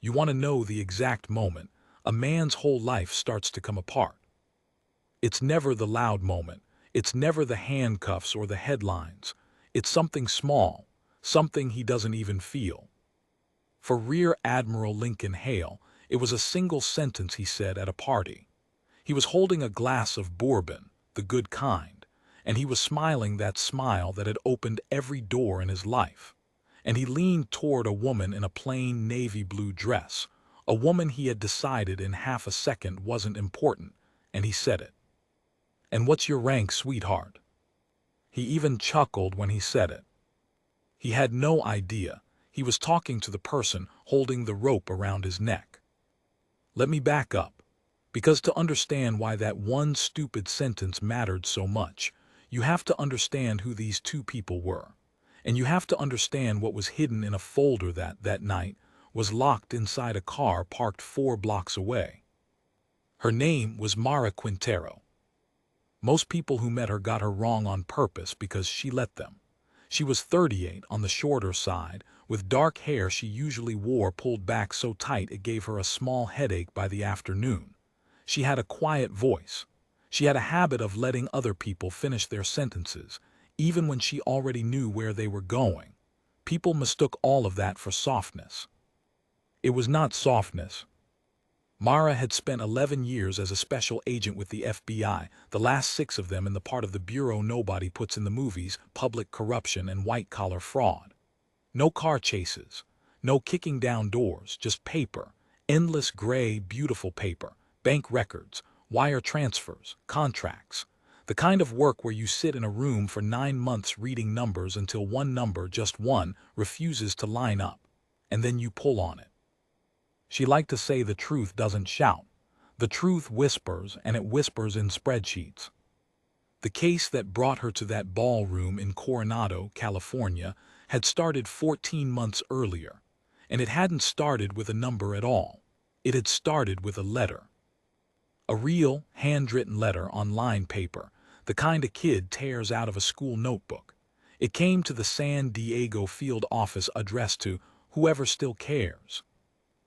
You want to know the exact moment a man's whole life starts to come apart. It's never the loud moment. It's never the handcuffs or the headlines. It's something small, something he doesn't even feel. For Rear Admiral Lincoln Hale, it was a single sentence he said at a party. He was holding a glass of bourbon, the good kind, and he was smiling that smile that had opened every door in his life. And he leaned toward a woman in a plain navy blue dress, a woman he had decided in half a second wasn't important, and he said it. "And what's your rank, sweetheart?" He even chuckled when he said it. He had no idea. He was talking to the person holding the rope around his neck. Let me back up, because to understand why that one stupid sentence mattered so much, you have to understand who these two people were. And you have to understand what was hidden in a folder that night was locked inside a car parked 4 blocks away. Her name was Mara Quintero. Most people who met her got her wrong on purpose because she let them. She was 38 on the shorter side, with dark hair she usually wore pulled back so tight it gave her a small headache by the afternoon. She had a quiet voice. She had a habit of letting other people finish their sentences, even when she already knew where they were going. People mistook all of that for softness. It was not softness. Mara had spent 11 years as a special agent with the FBI, the last 6 of them in the part of the bureau nobody puts in the movies, public corruption and white-collar fraud. No car chases, no kicking down doors, just paper, endless gray, beautiful paper, bank records, wire transfers, contracts. The kind of work where you sit in a room for 9 months reading numbers until one number, just one, refuses to line up, and then you pull on it. She liked to say the truth doesn't shout. The truth whispers, and it whispers in spreadsheets. The case that brought her to that ballroom in Coronado, California, had started 14 months earlier, and it hadn't started with a number at all. It had started with a letter. A real, handwritten letter on lined paper, the kind a kid tears out of a school notebook. It came to the San Diego field office addressed to "Whoever Still Cares."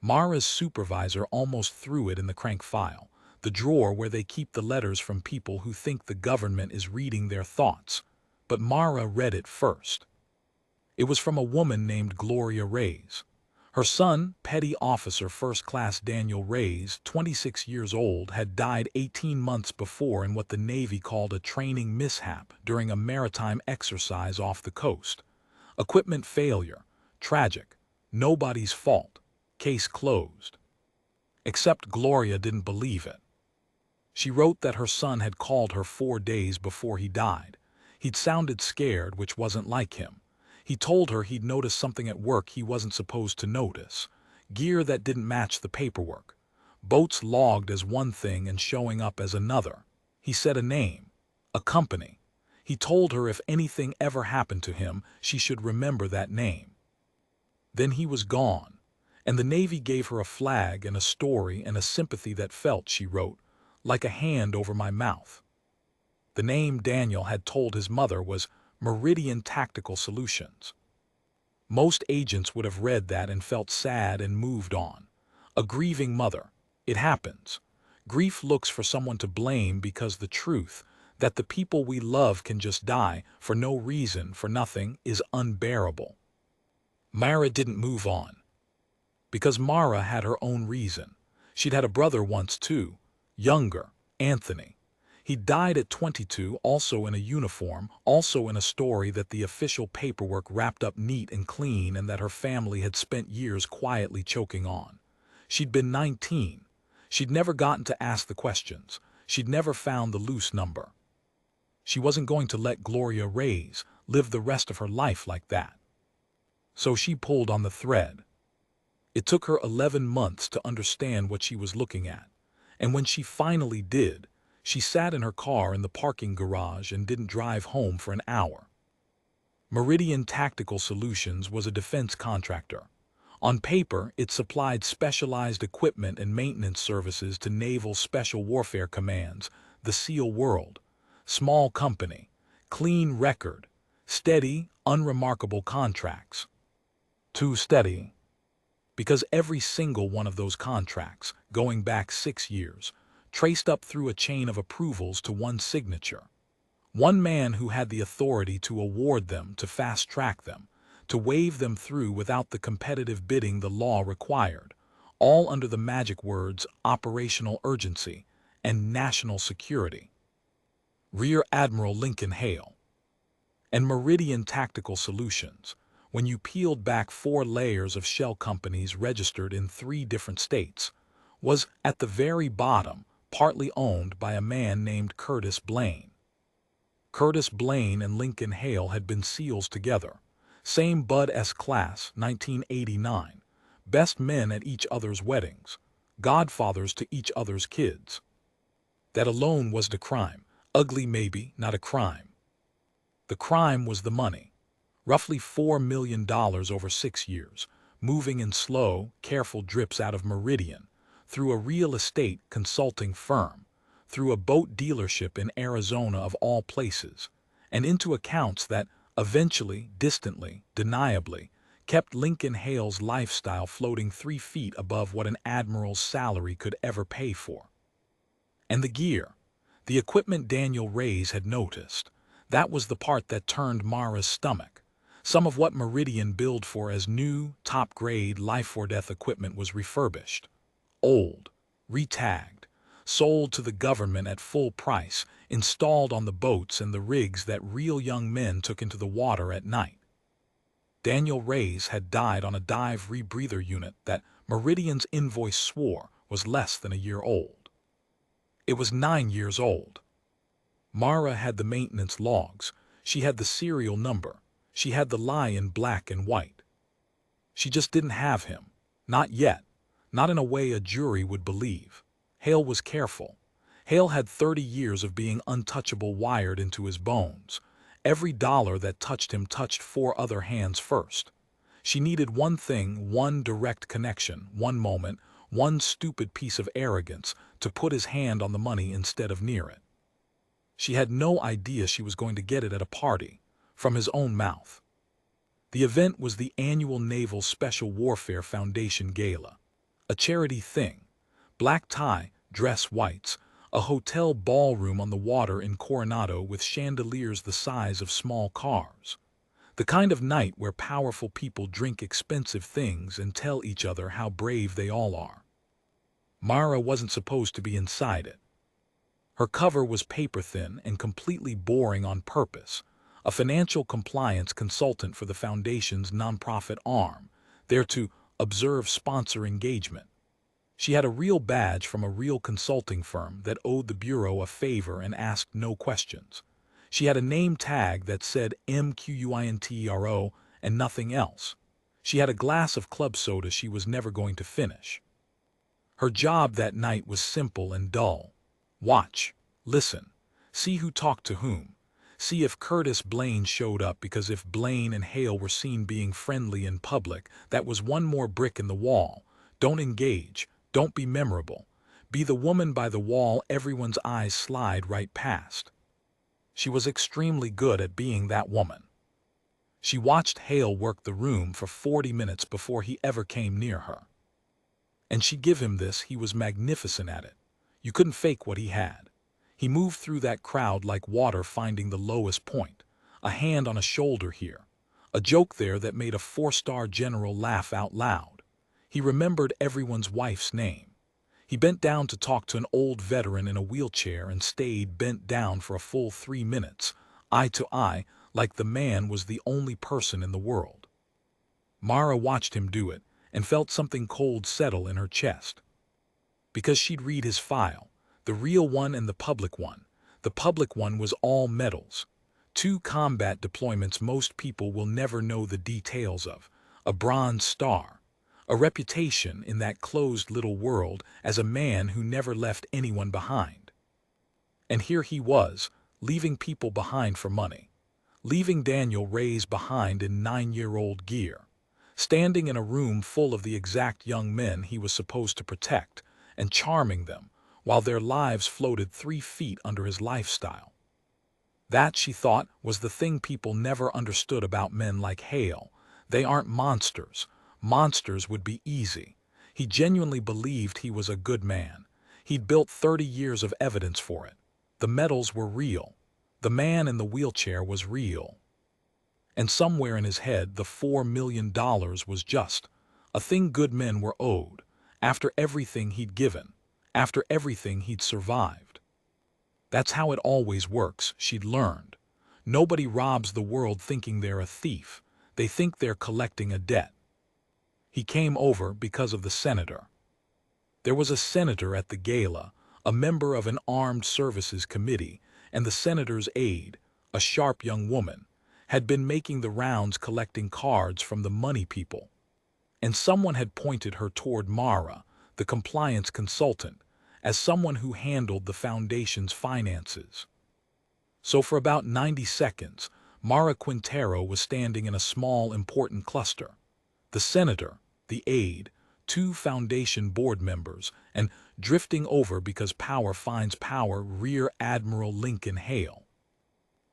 Mara's supervisor almost threw it in the crank file, the drawer where they keep the letters from people who think the government is reading their thoughts. But Mara read it first. It was from a woman named Gloria Reyes. Her son, Petty Officer First Class Daniel Reyes, 26 years old, had died 18 months before in what the Navy called a training mishap during a maritime exercise off the coast. Equipment failure. Tragic. Nobody's fault. Case closed. Except Gloria didn't believe it. She wrote that her son had called her 4 days before he died. He'd sounded scared, which wasn't like him. He told her he'd noticed something at work he wasn't supposed to notice. Gear that didn't match the paperwork. Boats logged as one thing and showing up as another. He said a name. A company. He told her if anything ever happened to him, she should remember that name. Then he was gone. And the Navy gave her a flag and a story and a sympathy that felt, she wrote, like a hand over my mouth. The name Daniel had told his mother was Meridian Tactical Solutions. Most agents would have read that and felt sad and moved on. A grieving mother. It happens. Grief looks for someone to blame because the truth, that the people we love can just die for no reason, for nothing, is unbearable. Mara didn't move on. Because Mara had her own reason. She'd had a brother once too, younger, Anthony. He died at 22, also in a uniform, also in a story that the official paperwork wrapped up neat and clean and that her family had spent years quietly choking on. She'd been 19. She'd never gotten to ask the questions. She'd never found the loose number. She wasn't going to let Gloria Reyes live the rest of her life like that. So she pulled on the thread. It took her 11 months to understand what she was looking at, and when she finally did, she sat in her car in the parking garage and didn't drive home for an hour. Meridian Tactical Solutions was a defense contractor. On paper, it supplied specialized equipment and maintenance services to Naval Special Warfare Commands, the SEAL world. Small company, clean record, steady, unremarkable contracts. Too steady. because every single one of those contracts, going back 6 years, traced up through a chain of approvals to one signature. One man who had the authority to award them, to fast-track them, to wave them through without the competitive bidding the law required, all under the magic words operational urgency and national security. Rear Admiral Lincoln Hale. And Meridian Tactical Solutions, when you peeled back 4 layers of shell companies registered in 3 different states, was at the very bottom partly owned by a man named Curtis Blaine. Curtis Blaine and Lincoln Hale had been SEALs together, same Bud S class, 1989, best men at each other's weddings, godfathers to each other's kids. That alone was the crime, ugly maybe, not a crime. The crime was the money, roughly $4 million over 6 years, moving in slow, careful drips out of Meridian, through a real estate consulting firm, through a boat dealership in Arizona of all places, and into accounts that eventually, distantly, deniably, kept Lincoln Hale's lifestyle floating 3 feet above what an admiral's salary could ever pay for. And the gear, the equipment Daniel Reyes had noticed, that was the part that turned Mara's stomach. Some of what Meridian billed for as new, top-grade, life-or-death equipment was refurbished, old, retagged, sold to the government at full price, installed on the boats and the rigs that real young men took into the water at night. Daniel Reyes had died on a dive rebreather unit that Meridian's invoice swore was less than a year old. It was 9 years old. Mara had the maintenance logs, she had the serial number, she had the lie in black and white. She just didn't have him, not yet, not in a way a jury would believe. Hale was careful. Hale had 30 years of being untouchable wired into his bones. Every dollar that touched him touched 4 other hands first. She needed one thing, one direct connection, one moment, one stupid piece of arrogance to put his hand on the money instead of near it. She had no idea she was going to get it at a party, from his own mouth. The event was the annual Naval Special Warfare Foundation Gala. A charity thing. Black tie, dress whites, a hotel ballroom on the water in Coronado with chandeliers the size of small cars. The kind of night where powerful people drink expensive things and tell each other how brave they all are. Mara wasn't supposed to be inside it. Her cover was paper-thin and completely boring on purpose, a financial compliance consultant for the Foundation's nonprofit arm, there to observe sponsor engagement. She had a real badge from a real consulting firm that owed the Bureau a favor and asked no questions. She had a name tag that said MQUINTERO and nothing else. She had a glass of club soda she was never going to finish. Her job that night was simple and dull. Watch, listen, see who talked to whom. See if Curtis Blaine showed up, because if Blaine and Hale were seen being friendly in public, that was one more brick in the wall. Don't engage, don't be memorable. Be the woman by the wall everyone's eyes slide right past. She was extremely good at being that woman. She watched Hale work the room for 40 minutes before he ever came near her. And she'd give him this, he was magnificent at it. You couldn't fake what he had. He moved through that crowd like water finding the lowest point. A hand on a shoulder here. A joke there that made a 4-star general laugh out loud. He remembered everyone's wife's name. He bent down to talk to an old veteran in a wheelchair and stayed bent down for a full 3 minutes, eye to eye, like the man was the only person in the world. Mara watched him do it and felt something cold settle in her chest. Because she'd read his file, the real one and the public one. The public one was all medals. 2 combat deployments most people will never know the details of. A Bronze Star. A reputation in that closed little world as a man who never left anyone behind. And here he was, leaving people behind for money. Leaving Daniel Reyes behind in 9-year-old gear. Standing in a room full of the exact young men he was supposed to protect, and charming them, while their lives floated 3 feet under his lifestyle. That, she thought, was the thing people never understood about men like Hale. They aren't monsters. Monsters would be easy. He genuinely believed he was a good man. He'd built 30 years of evidence for it. The medals were real. The man in the wheelchair was real. And somewhere in his head, the $4 million was just a thing good men were owed, after everything he'd given, after everything he'd survived. That's how it always works, she'd learned. Nobody robs the world thinking they're a thief. They think they're collecting a debt. He came over because of the senator. There was a senator at the gala, a member of an armed services committee, and the senator's aide, a sharp young woman, had been making the rounds collecting cards from the money people. And someone had pointed her toward Mara, the compliance consultant, as someone who handled the foundation's finances. So for about 90 seconds, Mara Quintero was standing in a small, important cluster. The senator, the aide, 2 foundation board members, and drifting over because power finds power, Rear Admiral Lincoln Hale.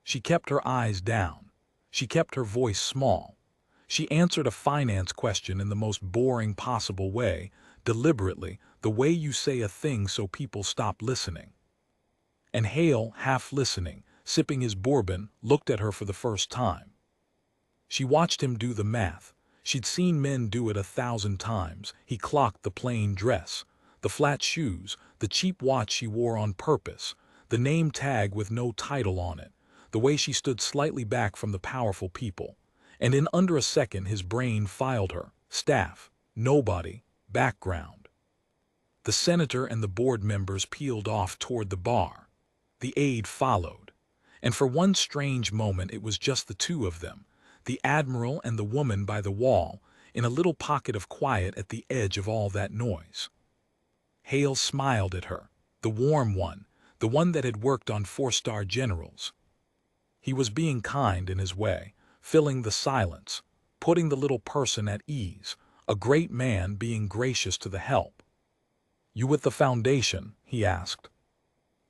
She kept her eyes down. She kept her voice small. She answered a finance question in the most boring possible way, deliberately, the way you say a thing so people stop listening. And Hale, half listening, sipping his bourbon, looked at her for the first time. She watched him do the math. She'd seen men do it 1,000 times. He clocked the plain dress, the flat shoes, the cheap watch she wore on purpose, the name tag with no title on it, the way she stood slightly back from the powerful people. And in under a second his brain filed her, staff, nobody, background. The senator and the board members peeled off toward the bar. The aide followed. And for one strange moment it was just the 2 of them, the admiral and the woman by the wall, in a little pocket of quiet at the edge of all that noise. Hale smiled at her, the warm one, the one that had worked on 4-star generals. He was being kind in his way, filling the silence, putting the little person at ease, a great man being gracious to the help. "You with the foundation?" he asked.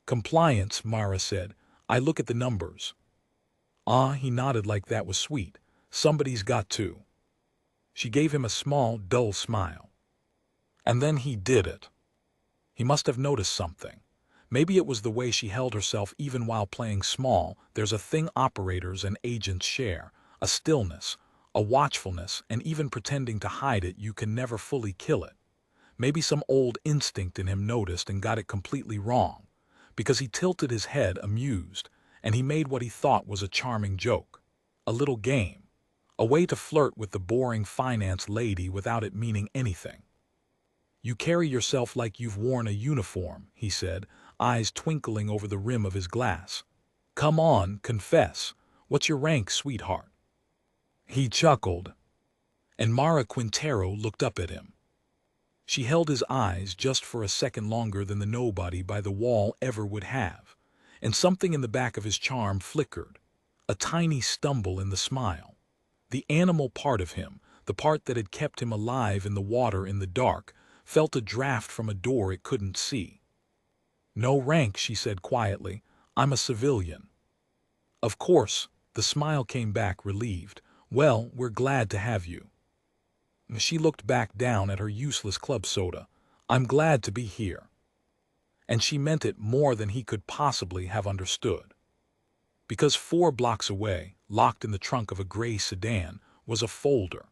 "Compliance," Mara said. "I look at the numbers." "Ah," he nodded like that was sweet. "Somebody's got to." She gave him a small, dull smile. And then he did it. He must have noticed something. Maybe it was the way she held herself even while playing small. There's a thing operators and agents share, a stillness, a watchfulness, and even pretending to hide it, you can never fully kill it. Maybe some old instinct in him noticed and got it completely wrong, because he tilted his head, amused, and he made what he thought was a charming joke, a little game, a way to flirt with the boring finance lady without it meaning anything. "You carry yourself like you've worn a uniform," he said, eyes twinkling over the rim of his glass. "Come on, confess. What's your rank, sweetheart?" He chuckled, and Mara Quintero looked up at him. She held his eyes just for a second longer than the nobody by the wall ever would have, and something in the back of his charm flickered, a tiny stumble in the smile. The animal part of him, the part that had kept him alive in the water in the dark, felt a draft from a door it couldn't see. "No rank," she said quietly. "I'm a civilian." "Of course," the smile came back, relieved. "Well, we're glad to have you." She looked back down at her useless club soda. "I'm glad to be here." And she meant it more than he could possibly have understood. Because 4 blocks away, locked in the trunk of a gray sedan, was a folder.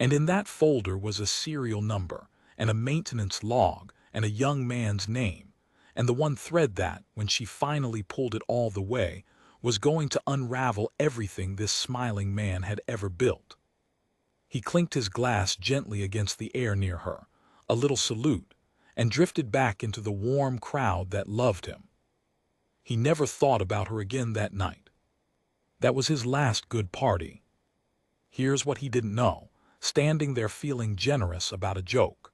And in that folder was a serial number, and a maintenance log, and a young man's name, and the one thread that, when she finally pulled it all the way, was going to unravel everything this smiling man had ever built. He clinked his glass gently against the air near her, a little salute, and drifted back into the warm crowd that loved him. He never thought about her again that night. That was his last good party. Here's what he didn't know, standing there feeling generous about a joke.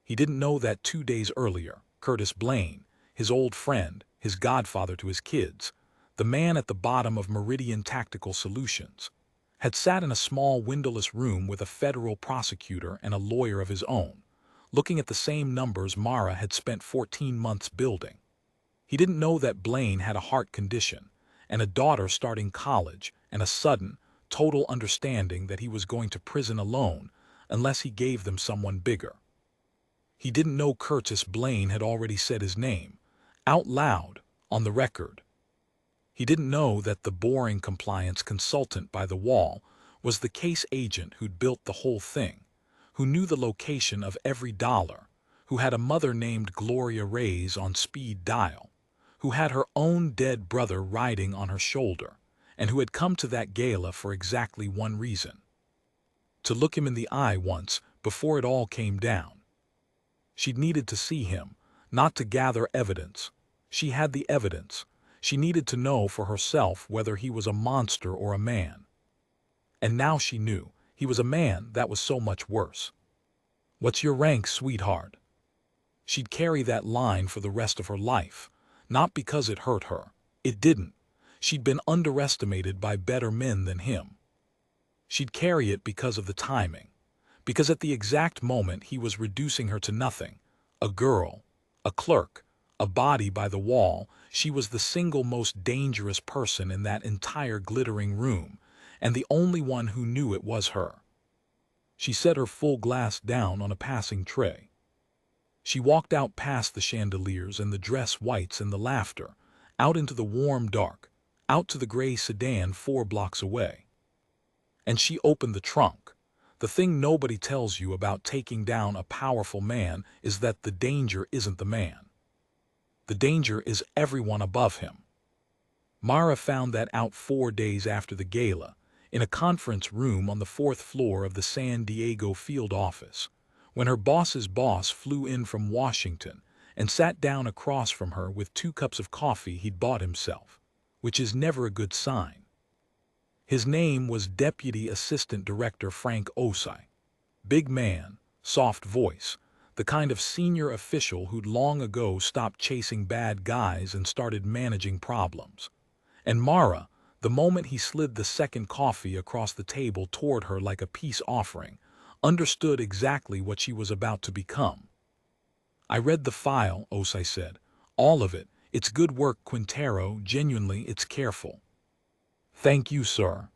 He didn't know that 2 days earlier, Curtis Blaine, his old friend, his godfather to his kids, the man at the bottom of Meridian Tactical Solutions, had sat in a small windowless room with a federal prosecutor and a lawyer of his own, looking at the same numbers Mara had spent 14 months building. He didn't know that Blaine had a heart condition, and a daughter starting college, and a sudden, total understanding that he was going to prison alone, unless he gave them someone bigger. He didn't know Curtis Blaine had already said his name, out loud, on the record. He didn't know that the boring compliance consultant by the wall was the case agent who'd built the whole thing, who knew the location of every dollar, who had a mother named Gloria Reyes on speed dial, who had her own dead brother riding on her shoulder, and who had come to that gala for exactly one reason: to look him in the eye once before it all came down. She'd needed to see him, not to gather evidence. She had the evidence. She needed to know for herself whether he was a monster or a man. And now she knew he was a man. That was so much worse. "What's your rank, sweetheart?" She'd carry that line for the rest of her life, not because it hurt her. It didn't. She'd been underestimated by better men than him. She'd carry it because of the timing, because at the exact moment he was reducing her to nothing, a girl, a clerk, a body by the wall, she was the single most dangerous person in that entire glittering room, and the only one who knew it was her. She set her full glass down on a passing tray. She walked out past the chandeliers and the dress whites and the laughter, out into the warm dark, out to the gray sedan 4 blocks away. And she opened the trunk. The thing nobody tells you about taking down a powerful man is that the danger isn't the man. The danger is everyone above him. Mara found that out 4 days after the gala, in a conference room on the 4th floor of the San Diego field office, when her boss's boss flew in from Washington and sat down across from her with 2 cups of coffee he'd bought himself, which is never a good sign. His name was Deputy Assistant Director Frank Osai. Big man, soft voice, the kind of senior official who'd long ago stopped chasing bad guys and started managing problems. And Mara, the moment he slid the second coffee across the table toward her like a peace offering, understood exactly what she was about to become. "I read the file," Osai said. "All of it. It's good work, Quintero. Genuinely, it's careful." "Thank you, sir."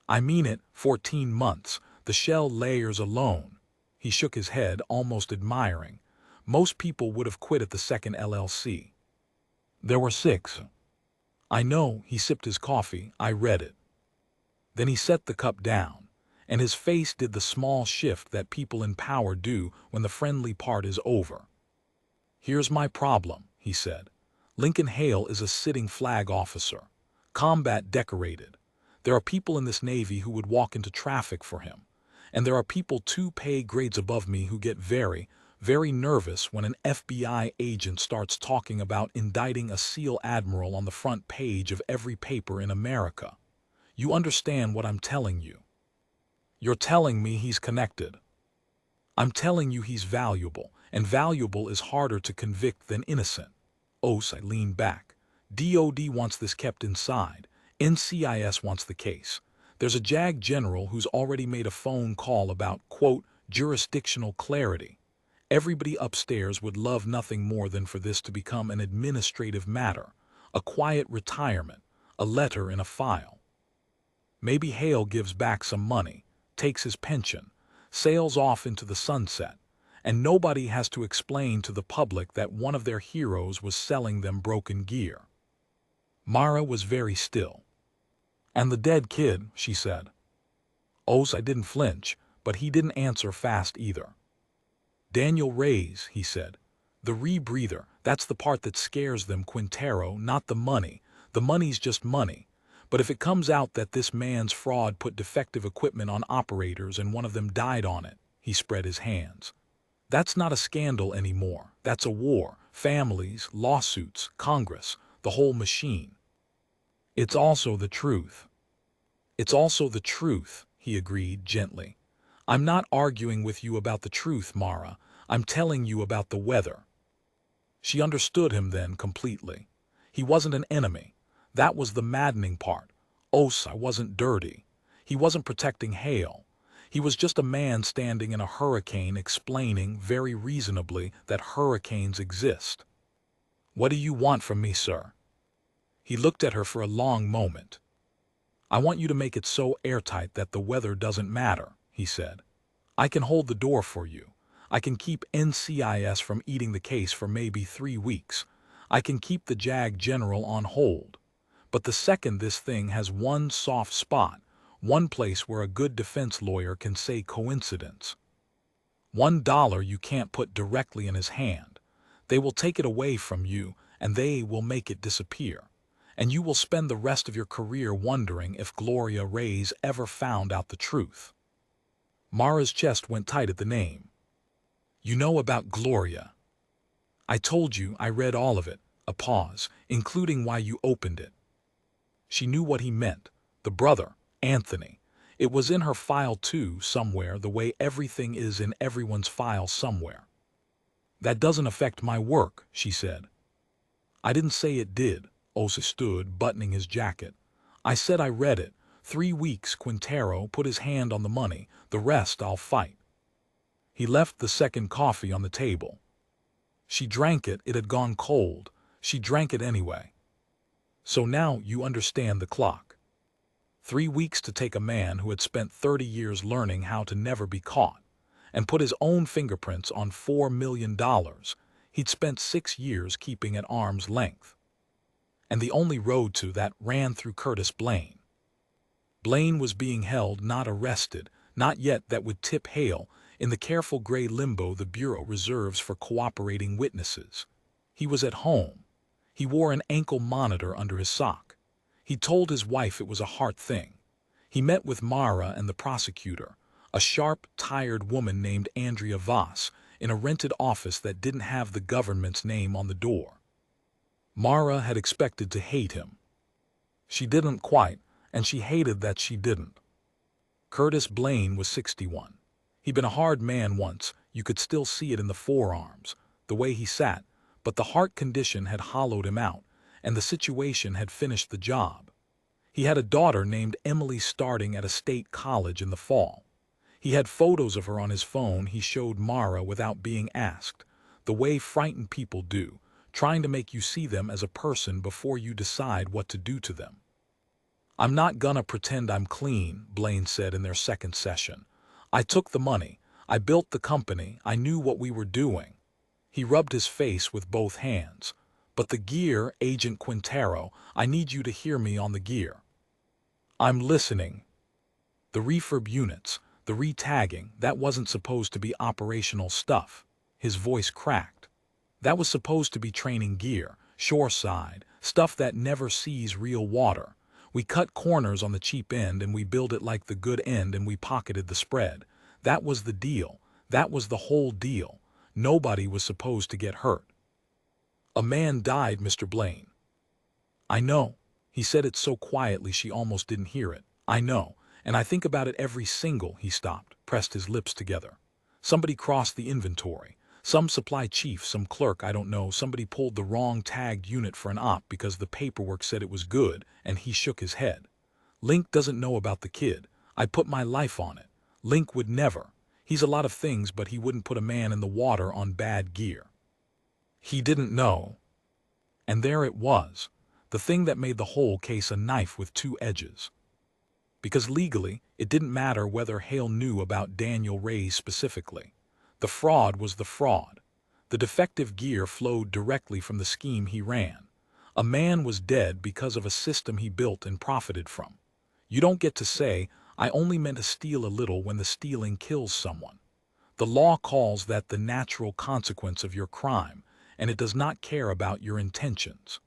"I mean it. 14 months. The shell layers alone." He shook his head, almost admiring. "Most people would have quit at the second LLC. There were 6. "I know." He sipped his coffee. "I read it." Then he set the cup down, and his face did the small shift that people in power do when the friendly part is over. "Here's my problem," he said. "Lincoln Hale is a sitting flag officer, combat decorated. There are people in this Navy who would walk into traffic for him. And there are people 2 pay grades above me who get very, very nervous when an FBI agent starts talking about indicting a SEAL admiral on the front page of every paper in America. You understand what I'm telling you? You're telling me he's connected. I'm telling you he's valuable, and valuable is harder to convict than innocent." Osai leaned back. "DOD wants this kept inside. NCIS wants the case. There's a JAG general who's already made a phone call about, quote, jurisdictional clarity. Everybody upstairs would love nothing more than for this to become an administrative matter, a quiet retirement, a letter in a file. Maybe Hale gives back some money, takes his pension, sails off into the sunset, and nobody has to explain to the public that one of their heroes was selling them broken gear." Mara was very still. "And the dead kid," she said. Osai didn't flinch, but he didn't answer fast either. "Daniel Reyes," he said. "The rebreather, that's the part that scares them, Quintero, not the money. The money's just money. But if it comes out that this man's fraud put defective equipment on operators and one of them died on it," he spread his hands, "that's not a scandal anymore. That's a war. Families, lawsuits, Congress, the whole machine. It's also the truth." "It's also the truth," he agreed gently. "I'm not arguing with you about the truth, Mara. I'm telling you about the weather." She understood him then completely. He wasn't an enemy. That was the maddening part. Osai wasn't dirty. He wasn't protecting Hale. He was just a man standing in a hurricane explaining, very reasonably, that hurricanes exist. "What do you want from me, sir?" He looked at her for a long moment. "I want you to make it so airtight that the weather doesn't matter," he said. I can hold the door for you. I can keep NCIS from eating the case for maybe 3 weeks. I can keep the JAG general on hold. But the second this thing has one soft spot, one place where a good defense lawyer can say coincidence, $1 you can't put directly in his hand, they will take it away from you and they will make it disappear. And you will spend the rest of your career wondering if Gloria Reyes ever found out the truth. Mara's chest went tight at the name. You know about Gloria? I told you I read all of it, a pause, including why you opened it. She knew what he meant. The brother, Anthony. It was in her file too, somewhere, the way everything is in everyone's file somewhere. That doesn't affect my work, she said. I didn't say it did, Osa stood, buttoning his jacket. I said I read it. 3 weeks, Quintero put his hand on the money. The rest I'll fight. He left the second coffee on the table. She drank it. It had gone cold. She drank it anyway. So now you understand the clock. 3 weeks to take a man who had spent 30 years learning how to never be caught, and put his own fingerprints on $4 million he'd spent 6 years keeping at arm's length. And the only road to that ran through Curtis Blaine. Blaine was being held, not arrested, not yet. That would tip Hale in the careful gray limbo the Bureau reserves for cooperating witnesses. He was at home. He wore an ankle monitor under his sock. He told his wife it was a heart thing. He met with Mara and the prosecutor, a sharp, tired woman named Andrea Voss, in a rented office that didn't have the government's name on the door. Mara had expected to hate him. She didn't quite, and she hated that she didn't. Curtis Blaine was 61. He'd been a hard man once. You could still see it in the forearms, the way he sat, but the heart condition had hollowed him out, and the situation had finished the job. He had a daughter named Emily starting at a state college in the fall. He had photos of her on his phone he showed Mara without being asked, the way frightened people do, trying to make you see them as a person before you decide what to do to them. I'm not gonna pretend I'm clean, Blaine said in their second session. I took the money. I built the company. I knew what we were doing. He rubbed his face with both hands. But the gear, Agent Quintero, I need you to hear me on the gear. I'm listening. The refurb units, the retagging, that wasn't supposed to be operational stuff. His voice cracked. That was supposed to be training gear, shoreside, stuff that never sees real water. We cut corners on the cheap end and we build it like the good end and we pocketed the spread. That was the deal. That was the whole deal. Nobody was supposed to get hurt. A man died, Mr. Blaine. I know. He said it so quietly she almost didn't hear it. I know. And I think about it every single. He stopped, pressed his lips together. Somebody crossed the inventory. Some supply chief, some clerk, I don't know. Somebody pulled the wrong tagged unit for an op because the paperwork said it was good, and he shook his head. Link doesn't know about the kid. I put my life on it. Link would never. He's a lot of things, but he wouldn't put a man in the water on bad gear. He didn't know. And there it was, the thing that made the whole case a knife with 2 edges. Because legally, it didn't matter whether Hale knew about Daniel Reyes specifically. The fraud was the fraud. The defective gear flowed directly from the scheme he ran. A man was dead because of a system he built and profited from. You don't get to say, I only meant to steal a little when the stealing kills someone. The law calls that the natural consequence of your crime, and it does not care about your intentions.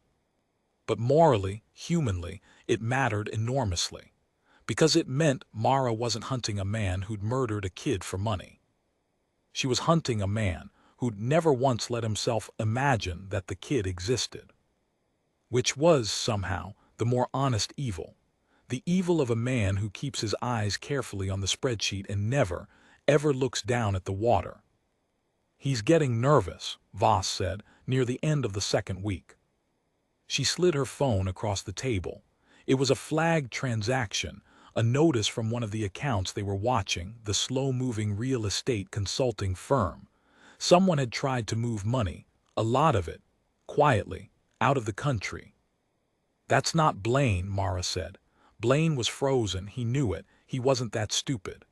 But morally, humanly, it mattered enormously. Because it meant Mara wasn't hunting a man who'd murdered a kid for money. She was hunting a man who'd never once let himself imagine that the kid existed. Which was, somehow, the more honest evil. The evil of a man who keeps his eyes carefully on the spreadsheet and never, ever looks down at the water. He's getting nervous, Voss said, near the end of the second week. She slid her phone across the table. It was a flagged transaction, a notice from one of the accounts they were watching, the slow-moving real estate consulting firm. Someone had tried to move money, a lot of it, quietly, out of the country. That's not Blaine, Mara said. Blaine was frozen, he knew it, he wasn't that stupid.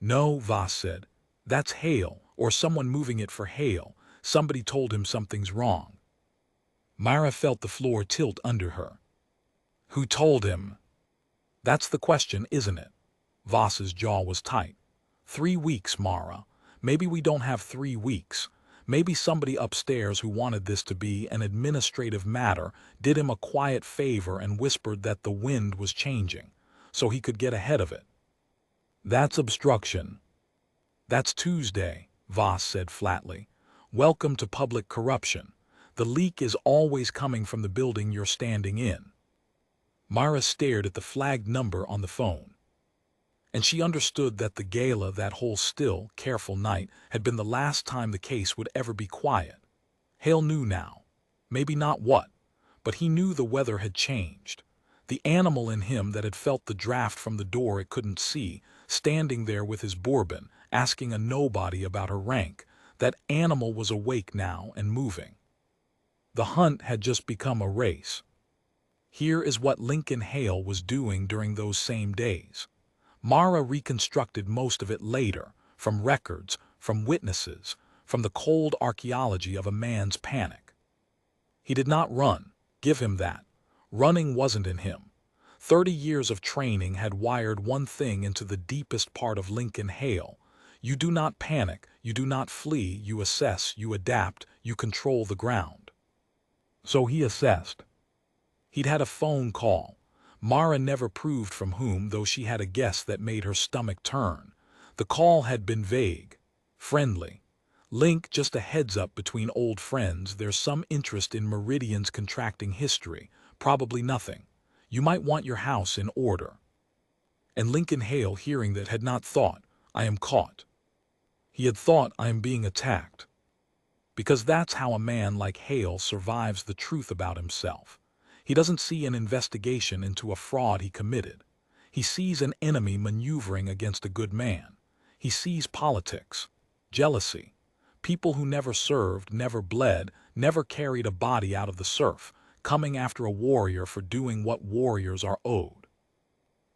No, Voss said. That's Hale, or someone moving it for Hale. Somebody told him something's wrong. Myra felt the floor tilt under her. Who told him? That's the question, isn't it? Voss's jaw was tight. 3 weeks, Mara. Maybe we don't have 3 weeks. Maybe somebody upstairs who wanted this to be an administrative matter did him a quiet favor and whispered that the wind was changing, so he could get ahead of it. That's obstruction. That's Tuesday, Voss said flatly. Welcome to public corruption. The leak is always coming from the building you're standing in. Myra stared at the flagged number on the phone. And she understood that the gala that whole still, careful night had been the last time the case would ever be quiet. Hale knew now. Maybe not what, but he knew the weather had changed. The animal in him that had felt the draft from the door it couldn't see, standing there with his bourbon, asking a nobody about her rank, that animal was awake now and moving. The hunt had just become a race. Here is what Lincoln Hale was doing during those same days. Mara reconstructed most of it later, from records, from witnesses, from the cold archaeology of a man's panic. He did not run, give him that. Running wasn't in him. 30 years of training had wired one thing into the deepest part of Lincoln Hale. You do not panic, you do not flee, you assess, you adapt, you control the ground. So he assessed. He'd had a phone call. Mara never proved from whom, though she had a guess that made her stomach turn. The call had been vague, friendly. Link, just a heads up between old friends, there's some interest in Meridian's contracting history, probably nothing. You might want your house in order. And Lincoln Hale, hearing that, had not thought, I am caught. He had thought, I am being attacked. Because that's how a man like Hale survives the truth about himself. He doesn't see an investigation into a fraud he committed. He sees an enemy maneuvering against a good man. He sees politics, jealousy, people who never served, never bled, never carried a body out of the surf, coming after a warrior for doing what warriors are owed.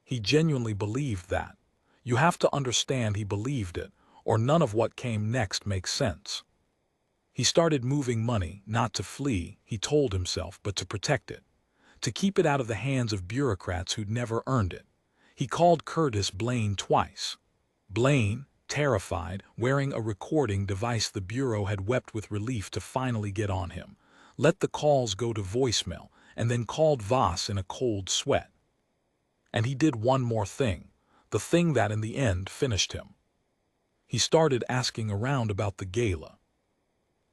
He genuinely believed that. You have to understand he believed it, or none of what came next makes sense. He started moving money, not to flee, he told himself, but to protect it. To keep it out of the hands of bureaucrats who'd never earned it. He called Curtis Blaine twice. Blaine, terrified, wearing a recording device the Bureau had wept with relief to finally get on him, let the calls go to voicemail, and then called Voss in a cold sweat. And he did one more thing, the thing that in the end finished him. He started asking around about the gala.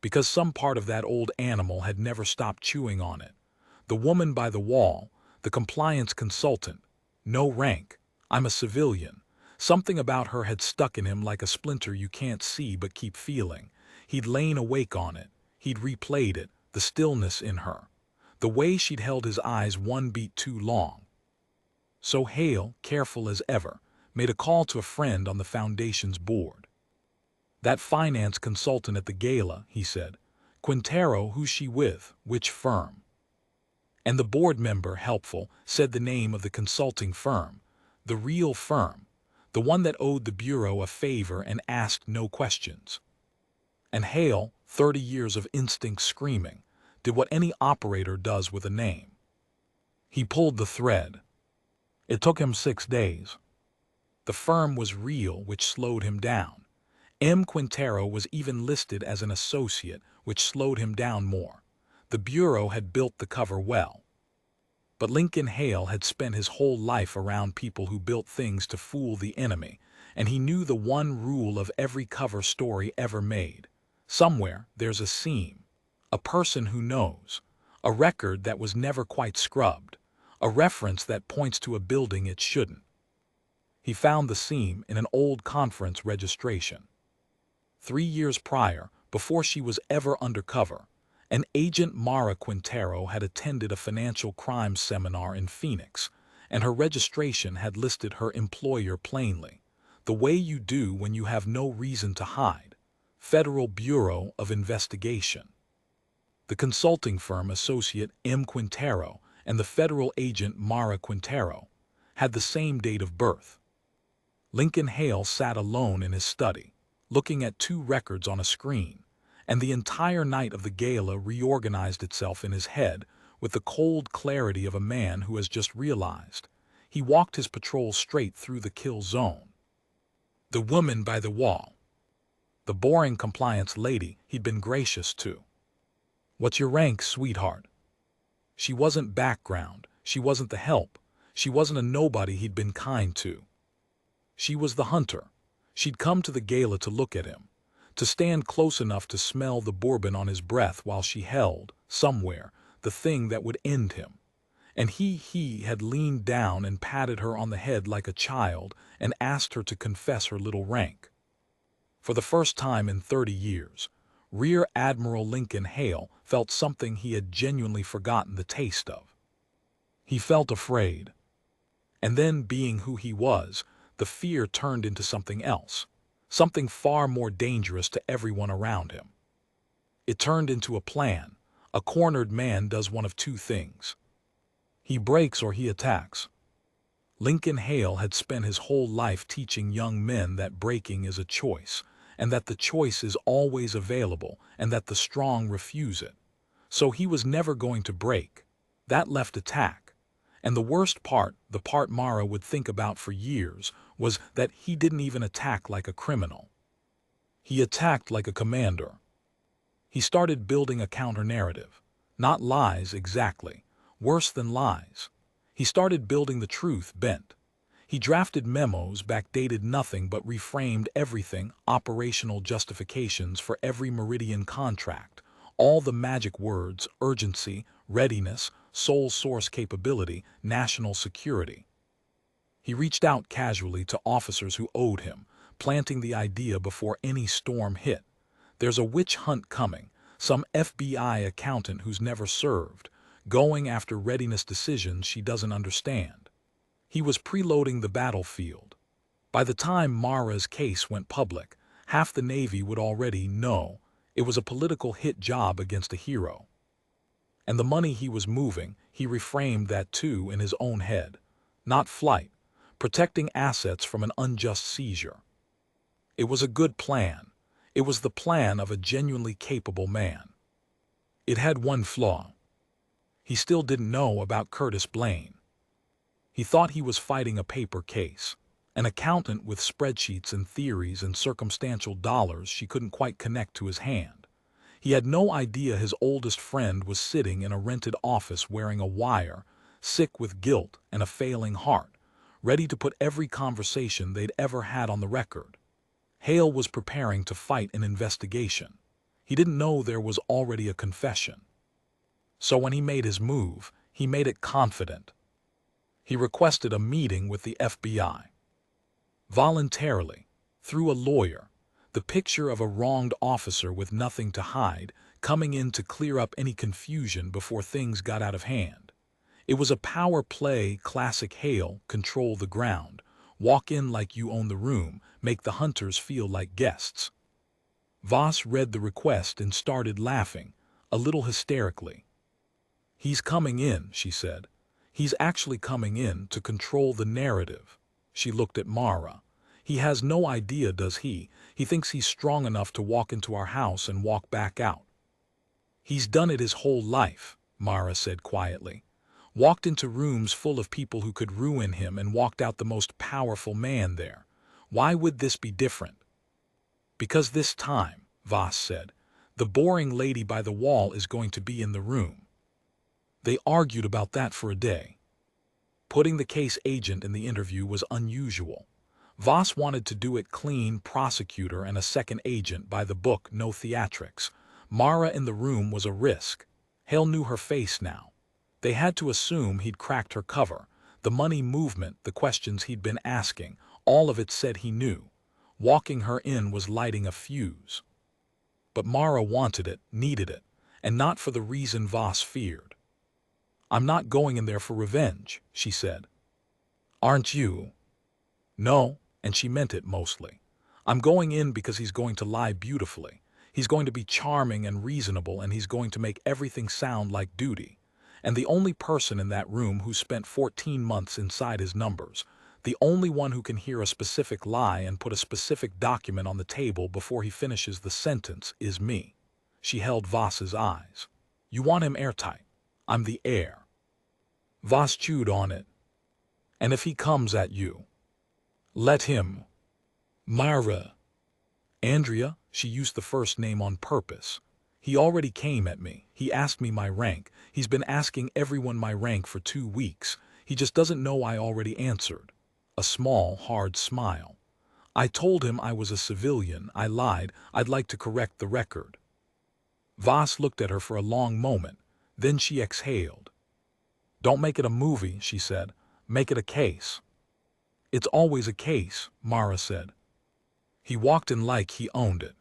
Because some part of that old animal had never stopped chewing on it. The woman by the wall, the compliance consultant, no rank, I'm a civilian. Something about her had stuck in him like a splinter you can't see but keep feeling. He'd lain awake on it, he'd replayed it, the stillness in her, the way she'd held his eyes one beat too long. So Hale, careful as ever, made a call to a friend on the foundation's board. That finance consultant at the gala, he said. Quintero, who's she with, which firm? And the board member, helpful, said the name of the consulting firm, the real firm, the one that owed the Bureau a favor and asked no questions. And Hale, 30 years of instinct screaming, did what any operator does with a name. He pulled the thread. It took him 6 days. The firm was real, which slowed him down. M. Quintero was even listed as an associate, which slowed him down more. The Bureau had built the cover well. But Lincoln Hale had spent his whole life around people who built things to fool the enemy, and he knew the one rule of every cover story ever made. Somewhere there's a seam, a person who knows, a record that was never quite scrubbed, a reference that points to a building it shouldn't. He found the seam in an old conference registration. 3 years prior, before she was ever undercover, an agent Mara Quintero had attended a financial crimes seminar in Phoenix, and her registration had listed her employer plainly, the way you do when you have no reason to hide, Federal Bureau of Investigation. The consulting firm associate M. Quintero and the federal agent Mara Quintero had the same date of birth. Lincoln Hale sat alone in his study, looking at two records on a screen, and the entire night of the gala reorganized itself in his head with the cold clarity of a man who has just realized. He walked his patrol straight through the kill zone. The woman by the wall. The boring compliance lady he'd been gracious to. "What's your rank, sweetheart?" She wasn't background, she wasn't the help, she wasn't a nobody he'd been kind to. She was the hunter. She'd come to the gala to look at him, to stand close enough to smell the bourbon on his breath while she held, somewhere, the thing that would end him. And he had leaned down and patted her on the head like a child and asked her to confess her little rank. For the first time in 30 years, Rear Admiral Lincoln Hale felt something he had genuinely forgotten the taste of. He felt afraid. And then, being who he was, the fear turned into something else, something far more dangerous to everyone around him. It turned into a plan. A cornered man does one of two things. He breaks or he attacks. Lincoln Hale had spent his whole life teaching young men that breaking is a choice, and that the choice is always available, and that the strong refuse it. So he was never going to break. That left attack. And the worst part, the part Mara would think about for years, was that he didn't even attack like a criminal. He attacked like a commander. He started building a counter-narrative. Not lies exactly. Worse than lies. He started building the truth bent. He drafted memos, backdated nothing but reframed everything, operational justifications for every Meridian contract, all the magic words, urgency, readiness, sole source capability, national security. He reached out casually to officers who owed him, planting the idea before any storm hit. There's a witch hunt coming, some FBI accountant who's never served, going after readiness decisions she doesn't understand. He was preloading the battlefield. By the time Mara's case went public, half the Navy would already know it was a political hit job against a hero. And the money he was moving, he reframed that too in his own head. Not flight, protecting assets from an unjust seizure. It was a good plan. It was the plan of a genuinely capable man. It had one flaw. He still didn't know about Curtis Blaine. He thought he was fighting a paper case, an accountant with spreadsheets and theories and circumstantial dollars she couldn't quite connect to his hand. He had no idea his oldest friend was sitting in a rented office wearing a wire, sick with guilt and a failing heart, ready to put every conversation they'd ever had on the record. Hale was preparing to fight an investigation. He didn't know there was already a confession. So when he made his move, he made it confident. He requested a meeting with the FBI. Voluntarily, through a lawyer, the picture of a wronged officer with nothing to hide, coming in to clear up any confusion before things got out of hand. It was a power play, classic Hale, control the ground, walk in like you own the room, make the hunters feel like guests. Voss read the request and started laughing, a little hysterically. "He's coming in," she said. "He's actually coming in to control the narrative." She looked at Mara. "He has no idea, does he? He thinks he's strong enough to walk into our house and walk back out." "He's done it his whole life," Mara said quietly. "Walked into rooms full of people who could ruin him and walked out the most powerful man there. Why would this be different?" "Because this time," Voss said, "the boring lady by the wall is going to be in the room." They argued about that for a day. Putting the case agent in the interview was unusual. Voss wanted to do it clean, prosecutor and a second agent by the book, no theatrics. Mara in the room was a risk. Hale knew her face now. They had to assume he'd cracked her cover. The money movement, the questions he'd been asking, all of it said he knew. Walking her in was lighting a fuse. But Mara wanted it, needed it, and not for the reason Voss feared. "I'm not going in there for revenge," she said. "Aren't you?" "No," and she meant it mostly. "I'm going in because he's going to lie beautifully. He's going to be charming and reasonable, and he's going to make everything sound like duty. And the only person in that room who spent 14 months inside his numbers, The only one who can hear a specific lie and put a specific document on the table before he finishes the sentence is me. She held Voss's eyes. You want him airtight. I'm the air. Voss chewed on it. And if he comes at you, let him. Myra. Andrea, she used the first name on purpose. He already came at me. He asked me my rank. He's been asking everyone my rank for 2 weeks. He just doesn't know I already answered. A small, hard smile. I told him I was a civilian. I lied. I'd like to correct the record. Voss looked at her for a long moment. Then she exhaled. Don't make it a movie, she said. Make it a case. It's always a case, Mara said. He walked in like he owned it.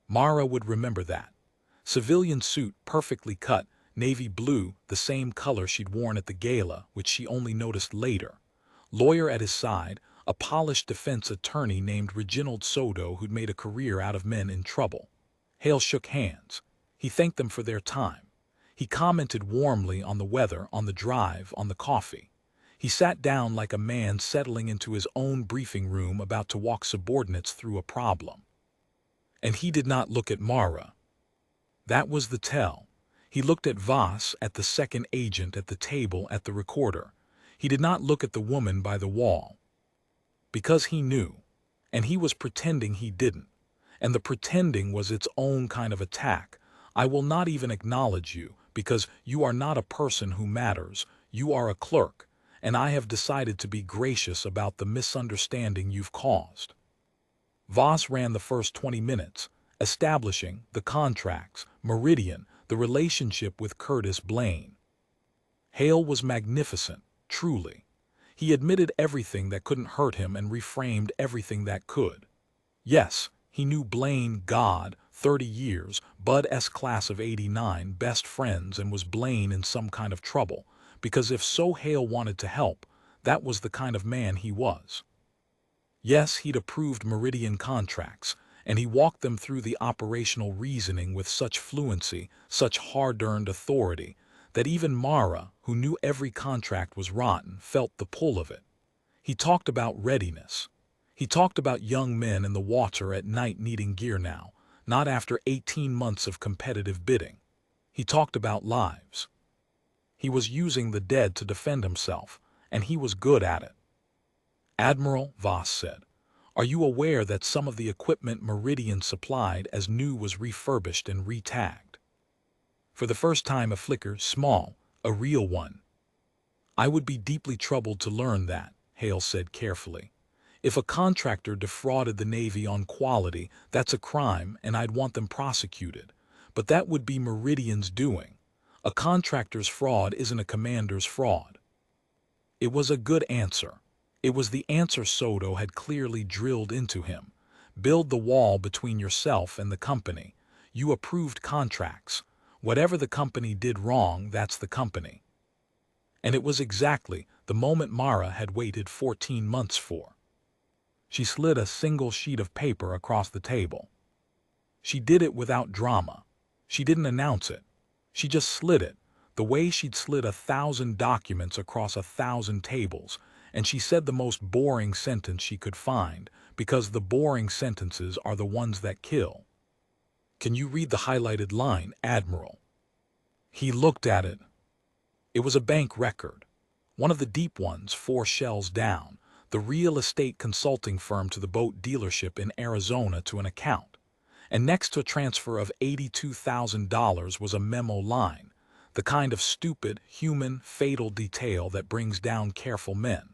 Mara would remember that. Civilian suit, perfectly cut, navy blue, the same color she'd worn at the gala, which she only noticed later. Lawyer at his side, a polished defense attorney named Reginald Soto who'd made a career out of men in trouble. Hale shook hands. He thanked them for their time. He commented warmly on the weather, on the drive, on the coffee. He sat down like a man settling into his own briefing room about to walk subordinates through a problem. And he did not look at Mara. That was the tell. He looked at Voss, at the second agent at the table, at the recorder. He did not look at the woman by the wall. Because he knew. And he was pretending he didn't. And the pretending was its own kind of attack. I will not even acknowledge you, because you are not a person who matters. You are a clerk. And I have decided to be gracious about the misunderstanding you've caused. Voss ran the first 20 minutes, establishing the contracts, Meridian, the relationship with Curtis Blaine. Hale was magnificent, truly. He admitted everything that couldn't hurt him and reframed everything that could. Yes, he knew Blaine, God, 30 years, Bud S. class of '89, best friends, and was Blaine in some kind of trouble. Because if so Hale wanted to help, that was the kind of man he was. Yes, he'd approved Meridian contracts, and he walked them through the operational reasoning with such fluency, such hard-earned authority, that even Mara, who knew every contract was rotten, felt the pull of it. He talked about readiness. He talked about young men in the water at night needing gear now, not after 18 months of competitive bidding. He talked about lives. He was using the dead to defend himself, and he was good at it. Admiral, Voss said, are you aware that some of the equipment Meridian supplied as new was refurbished and retagged? For the first time a flicker, small, a real one. I would be deeply troubled to learn that, Hale said carefully. If a contractor defrauded the Navy on quality, that's a crime and I'd want them prosecuted. But that would be Meridian's doing. A contractor's fraud isn't a commander's fraud. It was a good answer. It was the answer Soto had clearly drilled into him. Build the wall between yourself and the company. You approved contracts. Whatever the company did wrong, that's the company. And it was exactly the moment Mara had waited 14 months for. She slid a single sheet of paper across the table. She did it without drama. She didn't announce it. She just slid it, the way she'd slid 1,000 documents across 1,000 tables, and she said the most boring sentence she could find, because the boring sentences are the ones that kill. Can you read the highlighted line, Admiral? He looked at it. It was a bank record. One of the deep ones, 4 shells down, the real estate consulting firm to the boat dealership in Arizona to an account. And next to a transfer of $82,000 was a memo line, the kind of stupid, human, fatal detail that brings down careful men.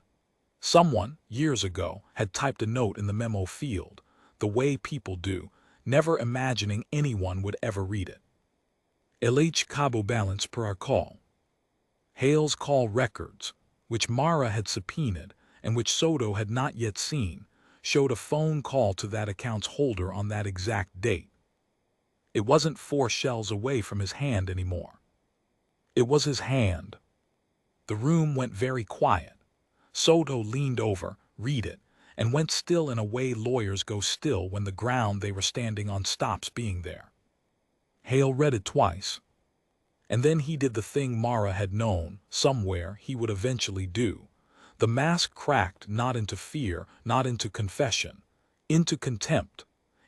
Someone, years ago, had typed a note in the memo field, the way people do, never imagining anyone would ever read it. LH Cabo balance per our call. Hale's call records, which Mara had subpoenaed and which Soto had not yet seen, showed a phone call to that account's holder on that exact date. It wasn't 4 shells away from his hand anymore. It was his hand. The room went very quiet. Soto leaned over, read it, and went still in a way lawyers go still when the ground they were standing on stops being there. Hale read it twice. And then he did the thing Mara had known, somewhere, he would eventually do. The mask cracked not into fear, not into confession, into contempt,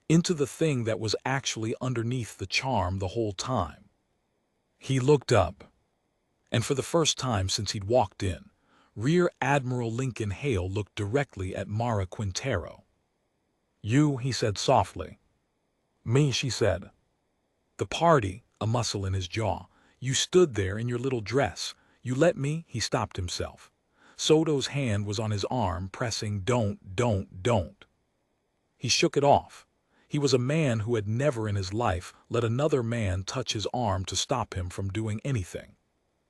into the thing that was actually underneath the charm the whole time. He looked up, and for the first time since he'd walked in, Rear Admiral Lincoln Hale looked directly at Mara Quintero. "You," he said softly. "Me," she said. "The party," a muscle in his jaw. "You stood there in your little dress. You let me—" He stopped himself. Soto's hand was on his arm, pressing don't. He shook it off. He was a man who had never in his life let another man touch his arm to stop him from doing anything.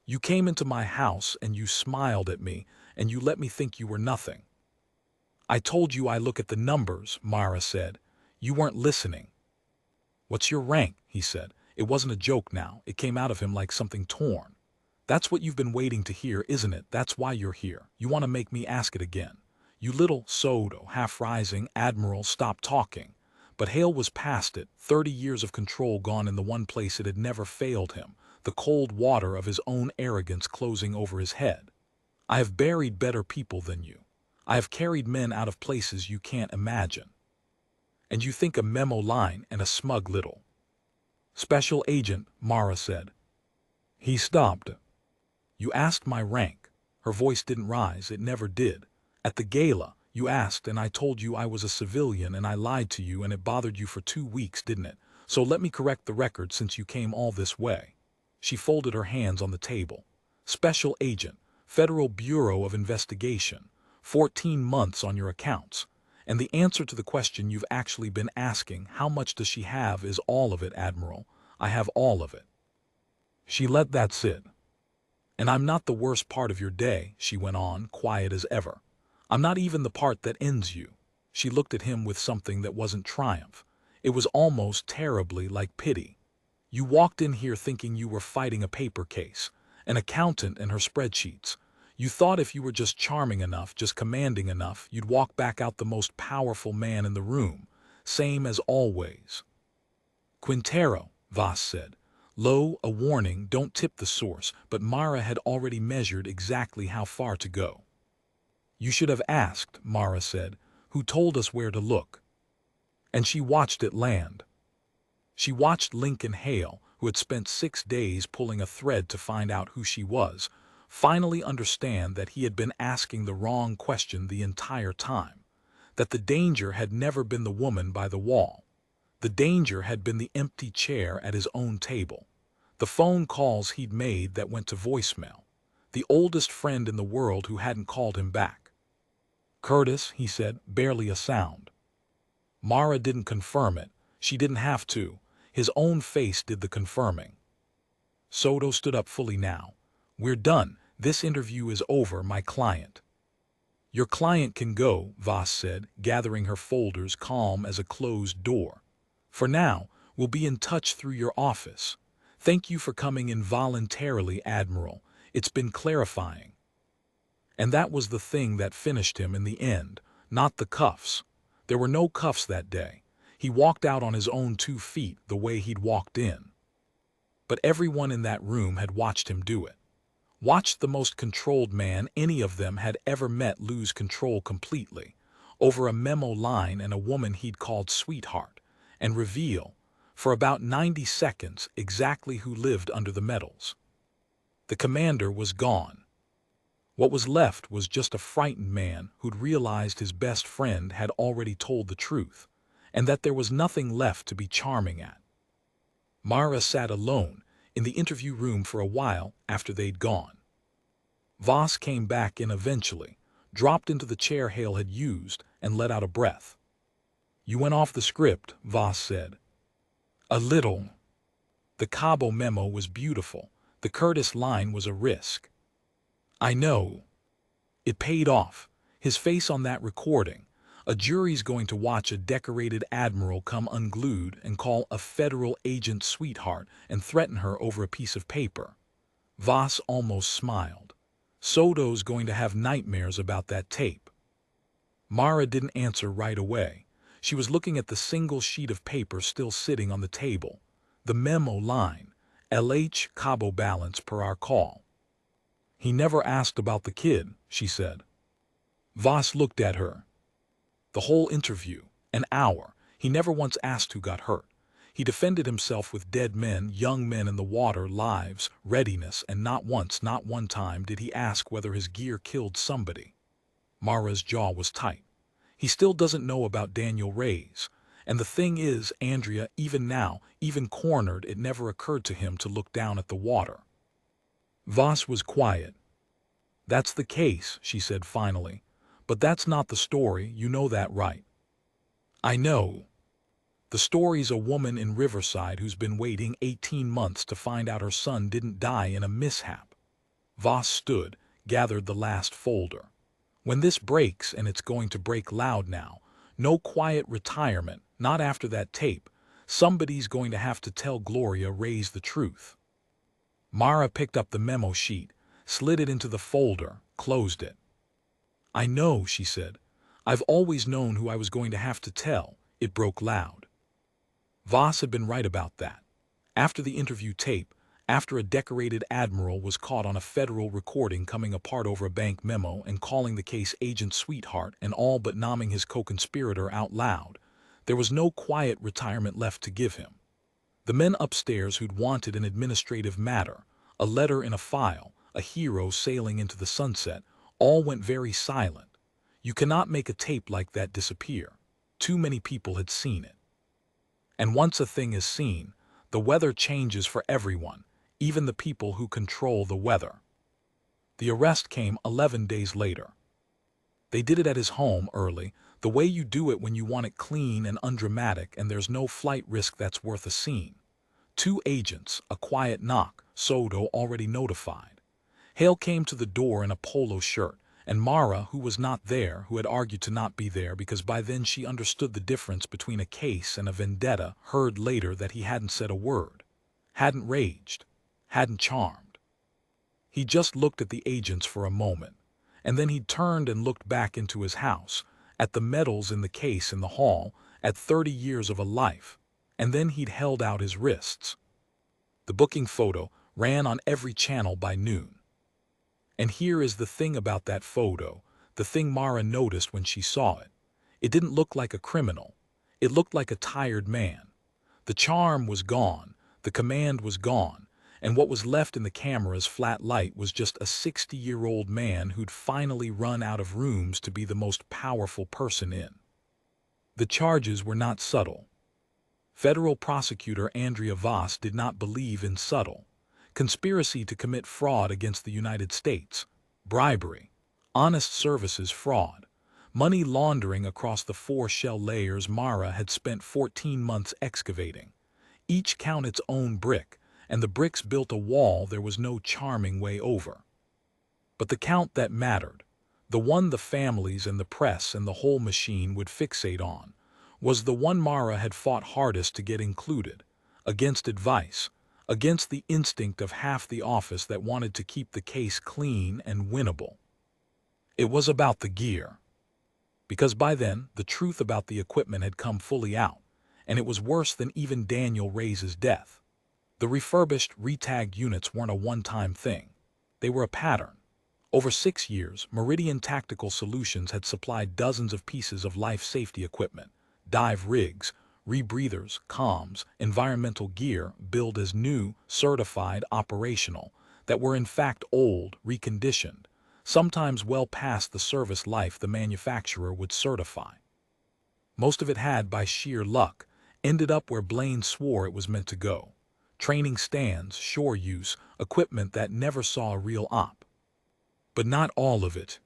"You came into my house and you smiled at me and you let me think you were nothing." "I told you I look at the numbers," Mara said. "You weren't listening." "What's your rank?" he said. It wasn't a joke now. It came out of him like something torn. "That's what you've been waiting to hear, isn't it? That's why you're here. You want to make me ask it again. You little—" Soto, half rising, Admiral, stopped talking. But Hale was past it, 30 years of control gone in the one place it had never failed him, the cold water of his own arrogance closing over his head. "I have buried better people than you. I have carried men out of places you can't imagine. And you think a memo line and a smug little special agent," Mara said. He stopped. "You asked my rank." Her voice didn't rise, it never did. "At the gala, you asked and I told you I was a civilian and I lied to you and it bothered you for 2 weeks, didn't it? So let me correct the record since you came all this way." She folded her hands on the table. "Special agent, Federal Bureau of Investigation, 14 months on your accounts. And the answer to the question you've actually been asking, how much does she have, is all of it, Admiral. I have all of it." She let that sit. "And I'm not the worst part of your day," she went on, quiet as ever. "I'm not even the part that ends you." She looked at him with something that wasn't triumph. It was almost terribly like pity. "You walked in here thinking you were fighting a paper case, an accountant and her spreadsheets. You thought if you were just charming enough, just commanding enough, you'd walk back out the most powerful man in the room, same as always." "Quintero," Voss said. Low, a warning, don't tip the source, but Mara had already measured exactly how far to go. "You should have asked," Mara said, "who told us where to look." And she watched it land. She watched Lincoln Hale, who had spent 6 days pulling a thread to find out who she was, finally understand that he had been asking the wrong question the entire time, that the danger had never been the woman by the wall. The danger had been the empty chair at his own table, the phone calls he'd made that went to voicemail, the oldest friend in the world who hadn't called him back. "Curtis," he said, barely a sound. Mara didn't confirm it. She didn't have to. His own face did the confirming. Soto stood up fully now. "We're done. This interview is over, my client." "Your client can go," Voss said, gathering her folders, calm as a closed door. "For now, we'll be in touch through your office. Thank you for coming in voluntarily, Admiral. It's been clarifying." And that was the thing that finished him in the end, not the cuffs. There were no cuffs that day. He walked out on his own 2 feet the way he'd walked in. But everyone in that room had watched him do it. Watched the most controlled man any of them had ever met lose control completely, over a memo line and a woman he'd called sweetheart, and reveal, for about 90 seconds, exactly who lived under the medals. The commander was gone. What was left was just a frightened man who'd realized his best friend had already told the truth, and that there was nothing left to be charming at. Mara sat alone in the interview room for a while after they'd gone. Voss came back in eventually, dropped into the chair Hale had used, and let out a breath. "You went off the script," Voss said. "A little." The Cabo memo was beautiful. The Curtis line was a risk. "I know." It paid off. His face on that recording. A jury's going to watch a decorated admiral come unglued and call a federal agent sweetheart and threaten her over a piece of paper. Voss almost smiled. Soto's going to have nightmares about that tape. Mara didn't answer right away. She was looking at the single sheet of paper still sitting on the table. The memo line, LH Cabo balance per our call. "He never asked about the kid," she said. Voss looked at her. The whole interview, an hour, he never once asked who got hurt. He defended himself with dead men, young men in the water, lives, readiness, and not once, not one time, did he ask whether his gear killed somebody. Mara's jaw was tight. He still doesn't know about Daniel Reyes. And the thing is, Andrea, even now, even cornered, it never occurred to him to look down at the water. Voss was quiet. "That's the case," she said finally. "But that's not the story, you know that, right?" "I know. The story's a woman in Riverside who's been waiting 18 months to find out her son didn't die in a mishap." Voss stood, gathered the last folder. "When this breaks, and it's going to break loud now, no quiet retirement, not after that tape, somebody's going to have to tell Gloria Reyes the truth." Mara picked up the memo sheet, slid it into the folder, closed it. "I know," she said. "I've always known who I was going to have to tell." It broke loud. Voss had been right about that. After the interview tape, after a decorated admiral was caught on a federal recording coming apart over a bank memo and calling the case Agent Sweetheart and all but nomming his co-conspirator out loud, there was no quiet retirement left to give him. The men upstairs who'd wanted an administrative matter, a letter in a file, a hero sailing into the sunset, all went very silent. You cannot make a tape like that disappear. Too many people had seen it. And once a thing is seen, the weather changes for everyone, even the people who control the weather. The arrest came 11 days later. They did it at his home early, the way you do it when you want it clean and undramatic and there's no flight risk that's worth a scene. 2 agents, a quiet knock, Soto already notified. Hale came to the door in a polo shirt, and Mara, who was not there, who had argued to not be there because by then she understood the difference between a case and a vendetta, heard later that he hadn't said a word, hadn't raged, hadn't charmed. He just looked at the agents for a moment, and then he turned and looked back into his house, at the medals in the case in the hall, at 30 years of a life, and then he'd held out his wrists. The booking photo ran on every channel by noon. And here is the thing about that photo, the thing Mara noticed when she saw it. It didn't look like a criminal. It looked like a tired man. The charm was gone, the command was gone, and what was left in the camera's flat light was just a 60-year-old man who'd finally run out of rooms to be the most powerful person in. The charges were not subtle. Federal prosecutor Andrea Voss did not believe in subtle. Conspiracy to commit fraud against the United States, bribery, honest services fraud, money laundering across the 4 shell layers Mara had spent 14 months excavating. Each count its own brick, and the bricks built a wall there was no charming way over. But the count that mattered, the one the families and the press and the whole machine would fixate on, was the one Mara had fought hardest to get included, against advice, against the instinct of half the office that wanted to keep the case clean and winnable. It was about the gear. Because by then, the truth about the equipment had come fully out, and it was worse than even Daniel Reyes' death. The refurbished, retagged units weren't a one-time thing. They were a pattern. Over 6 years, Meridian Tactical Solutions had supplied dozens of pieces of life safety equipment, dive rigs, rebreathers, comms, environmental gear billed as new, certified, operational, that were in fact old, reconditioned, sometimes well past the service life the manufacturer would certify. Most of it had, by sheer luck, ended up where Blaine swore it was meant to go. Training stands, shore use, equipment that never saw a real op. But not all of it.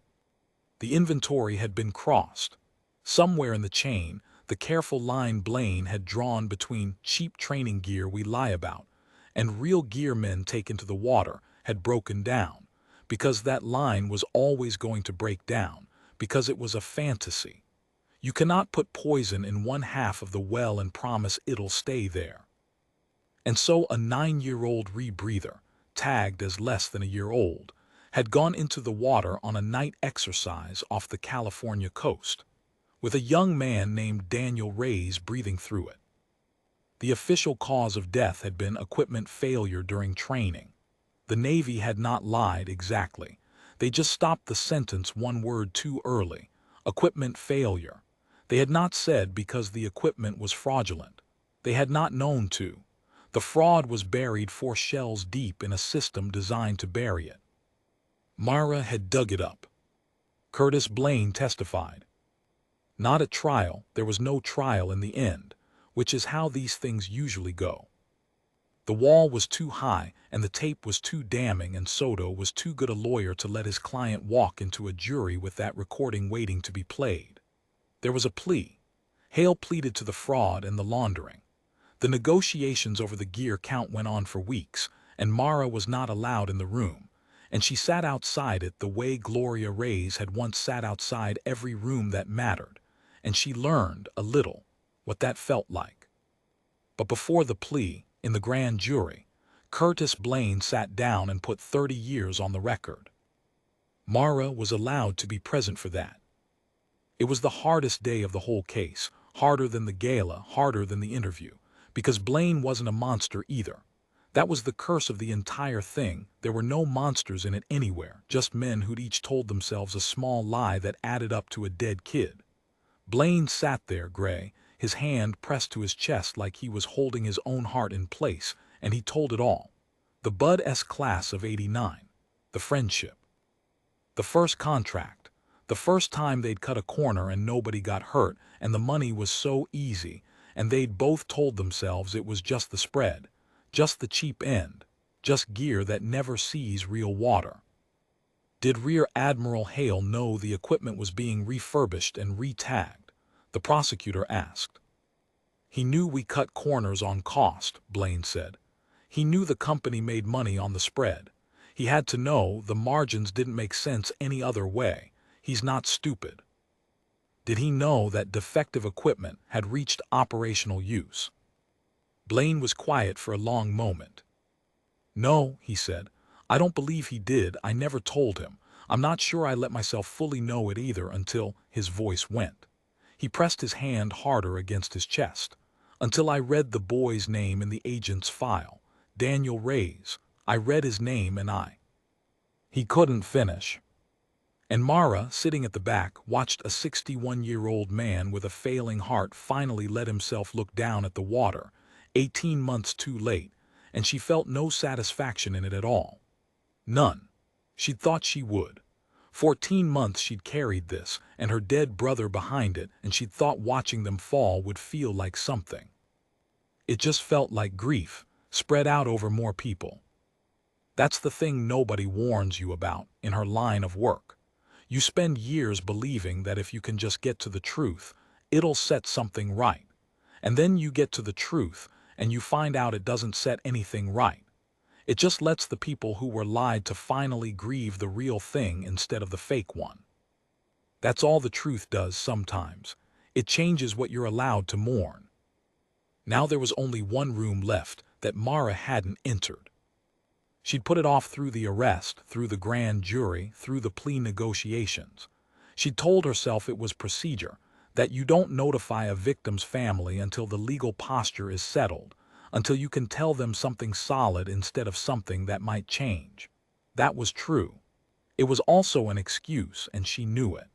The inventory had been crossed. Somewhere in the chain, the careful line Blaine had drawn between cheap training gear we lie about and real gear men take into the water had broken down, because that line was always going to break down, because it was a fantasy. You cannot put poison in one half of the well and promise it'll stay there. And so a 9-year-old rebreather, tagged as less than a year old, had gone into the water on a night exercise off the California coast, with a young man named Daniel Reyes breathing through it. The official cause of death had been equipment failure during training. The Navy had not lied exactly. They just stopped the sentence one word too early. Equipment failure. They had not said because the equipment was fraudulent. They had not known to. The fraud was buried 4 shells deep in a system designed to bury it. Mara had dug it up. Curtis Blaine testified. Not at trial, there was no trial in the end, which is how these things usually go. The wall was too high, and the tape was too damning, and Soto was too good a lawyer to let his client walk into a jury with that recording waiting to be played. There was a plea. Hale pleaded to the fraud and the laundering. The negotiations over the gear count went on for weeks, and Mara was not allowed in the room, and she sat outside it the way Gloria Reyes had once sat outside every room that mattered, and she learned, a little, what that felt like. But before the plea, in the grand jury, Curtis Blaine sat down and put 30 years on the record. Mara was allowed to be present for that. It was the hardest day of the whole case, harder than the gala, harder than the interview, because Blaine wasn't a monster either. That was the curse of the entire thing. There were no monsters in it anywhere, just men who'd each told themselves a small lie that added up to a dead kid. Blaine sat there, gray, his hand pressed to his chest like he was holding his own heart in place, and he told it all. The Bud S class of '89. The friendship. The first contract. The first time they'd cut a corner and nobody got hurt, and the money was so easy, and they'd both told themselves it was just the spread, just the cheap end, just gear that never sees real water. Did Rear Admiral Hale know the equipment was being refurbished and retagged? The prosecutor asked. He knew we cut corners on cost, Blaine said. He knew the company made money on the spread. He had to know the margins didn't make sense any other way. He's not stupid. Did he know that defective equipment had reached operational use? Blaine was quiet for a long moment. No, he said. I don't believe he did. I never told him. I'm not sure I let myself fully know it either until his voice went. He pressed his hand harder against his chest. Until I read the boy's name in the agent's file. Daniel Reyes. I read his name and He couldn't finish. And Mara, sitting at the back, watched a 61-year-old man with a failing heart finally let himself look down at the water, 18 months too late, and she felt no satisfaction in it at all. None. She'd thought she would. 14 months she'd carried this, and her dead brother behind it, and she'd thought watching them fall would feel like something. It just felt like grief, spread out over more people. That's the thing nobody warns you about in her line of work. You spend years believing that if you can just get to the truth, it'll set something right. And then you get to the truth, and you find out it doesn't set anything right. It just lets the people who were lied to finally grieve the real thing instead of the fake one. That's all the truth does sometimes. It changes what you're allowed to mourn. Now there was only one room left that Mara hadn't entered. She'd put it off through the arrest, through the grand jury, through the plea negotiations. She'd told herself it was procedure, that you don't notify a victim's family until the legal posture is settled, until you can tell them something solid instead of something that might change. That was true. It was also an excuse, and she knew it.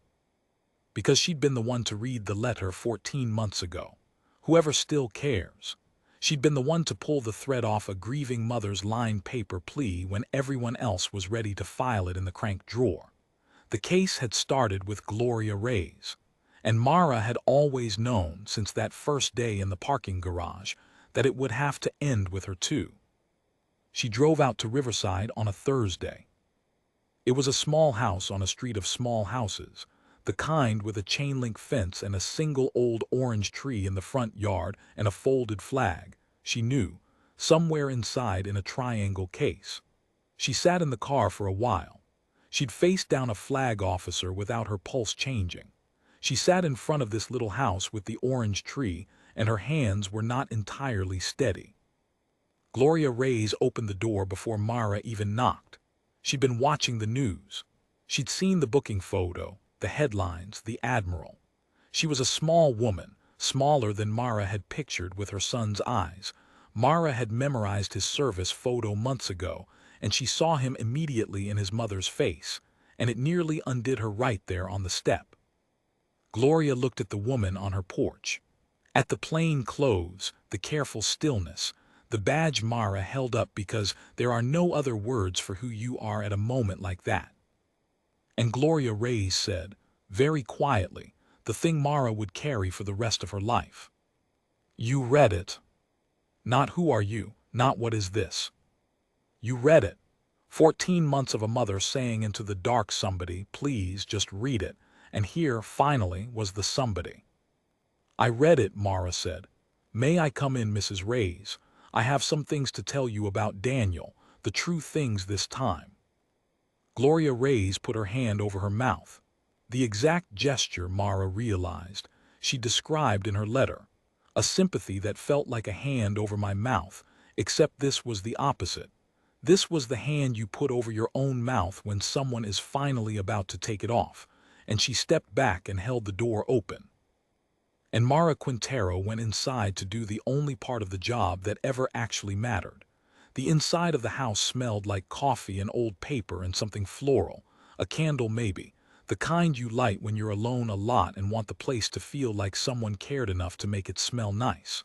Because she'd been the one to read the letter 14 months ago. Whoever still cares. She'd been the one to pull the thread off a grieving mother's lined paper plea when everyone else was ready to file it in the crank drawer. The case had started with Gloria Reyes, and Mara had always known since that first day in the parking garage that it would have to end with her too. She drove out to Riverside on a Thursday. It was a small house on a street of small houses, the kind with a chain-link fence and a single old orange tree in the front yard and a folded flag, she knew, somewhere inside in a triangle case. She sat in the car for a while. She'd faced down a flag officer without her pulse changing. She sat in front of this little house with the orange tree, and her hands were not entirely steady. Gloria Reyes opened the door before Mara even knocked. She'd been watching the news. She'd seen the booking photo, the headlines, the Admiral. She was a small woman, smaller than Mara had pictured with her son's eyes. Mara had memorized his service photo months ago, and she saw him immediately in his mother's face, and it nearly undid her right there on the step. Gloria looked at the woman on her porch. At the plain clothes, the careful stillness, the badge Mara held up because there are no other words for who you are at a moment like that. And Gloria Reyes said, very quietly, the thing Mara would carry for the rest of her life. You read it. Not who are you, not what is this. You read it. 14 months of a mother saying into the dark somebody, please just read it, and here, finally, was the somebody. I read it, Mara said. May I come in, Mrs. Reyes? I have some things to tell you about Daniel, the true things this time. Gloria Reyes put her hand over her mouth. The exact gesture, Mara realized, she described in her letter. A sympathy that felt like a hand over my mouth, except this was the opposite. This was the hand you put over your own mouth when someone is finally about to take it off, and she stepped back and held the door open. And Mara Quintero went inside to do the only part of the job that ever actually mattered. The inside of the house smelled like coffee and old paper and something floral, a candle maybe, the kind you light when you're alone a lot and want the place to feel like someone cared enough to make it smell nice.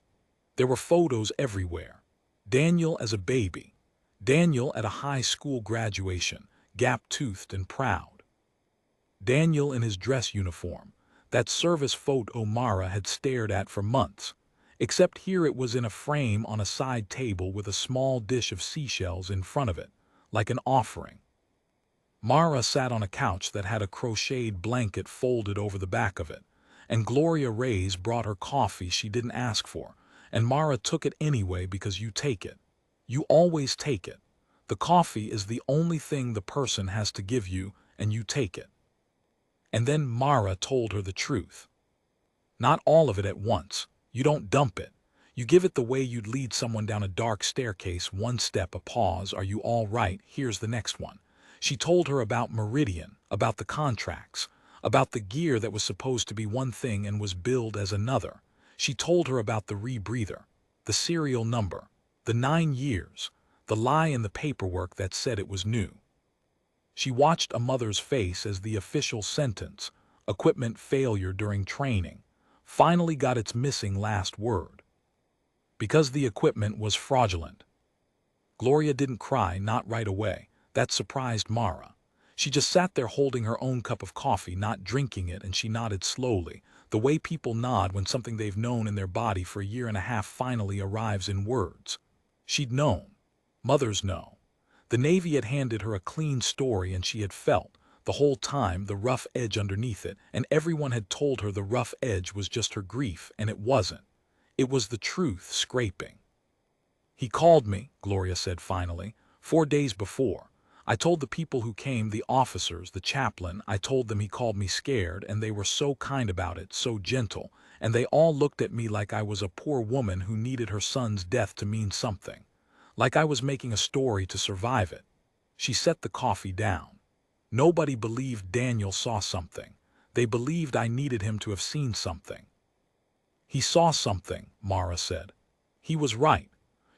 There were photos everywhere. Daniel as a baby. Daniel at a high school graduation, gap-toothed and proud. Daniel in his dress uniform, that service photo Mara had stared at for months, except here it was in a frame on a side table with a small dish of seashells in front of it, like an offering. Mara sat on a couch that had a crocheted blanket folded over the back of it, and Gloria Reyes brought her coffee she didn't ask for, and Mara took it anyway because you take it. You always take it. The coffee is the only thing the person has to give you, and you take it. And then Mara told her the truth. Not all of it at once. You don't dump it. You give it the way you'd lead someone down a dark staircase, one step, a pause, are you all right, here's the next one. She told her about Meridian, about the contracts, about the gear that was supposed to be one thing and was billed as another. She told her about the rebreather, the serial number, the 9 years, the lie in the paperwork that said it was new. She watched a mother's face as the official sentence, equipment failure during training, finally got its missing last word. Because the equipment was fraudulent. Gloria didn't cry, not right away. That surprised Mara. She just sat there holding her own cup of coffee, not drinking it, and she nodded slowly, the way people nod when something they've known in their body for a year and a half finally arrives in words. She'd known. Mothers know. The Navy had handed her a clean story and she had felt, the whole time, the rough edge underneath it, and everyone had told her the rough edge was just her grief, and it wasn't. It was the truth scraping. He called me, Gloria said finally, 4 days before. I told the people who came, the officers, the chaplain, I told them he called me scared, and they were so kind about it, so gentle, and they all looked at me like I was a poor woman who needed her son's death to mean something. Like I was making a story to survive it. She set the coffee down. Nobody believed Daniel saw something. They believed I needed him to have seen something. He saw something, Mara said. He was right.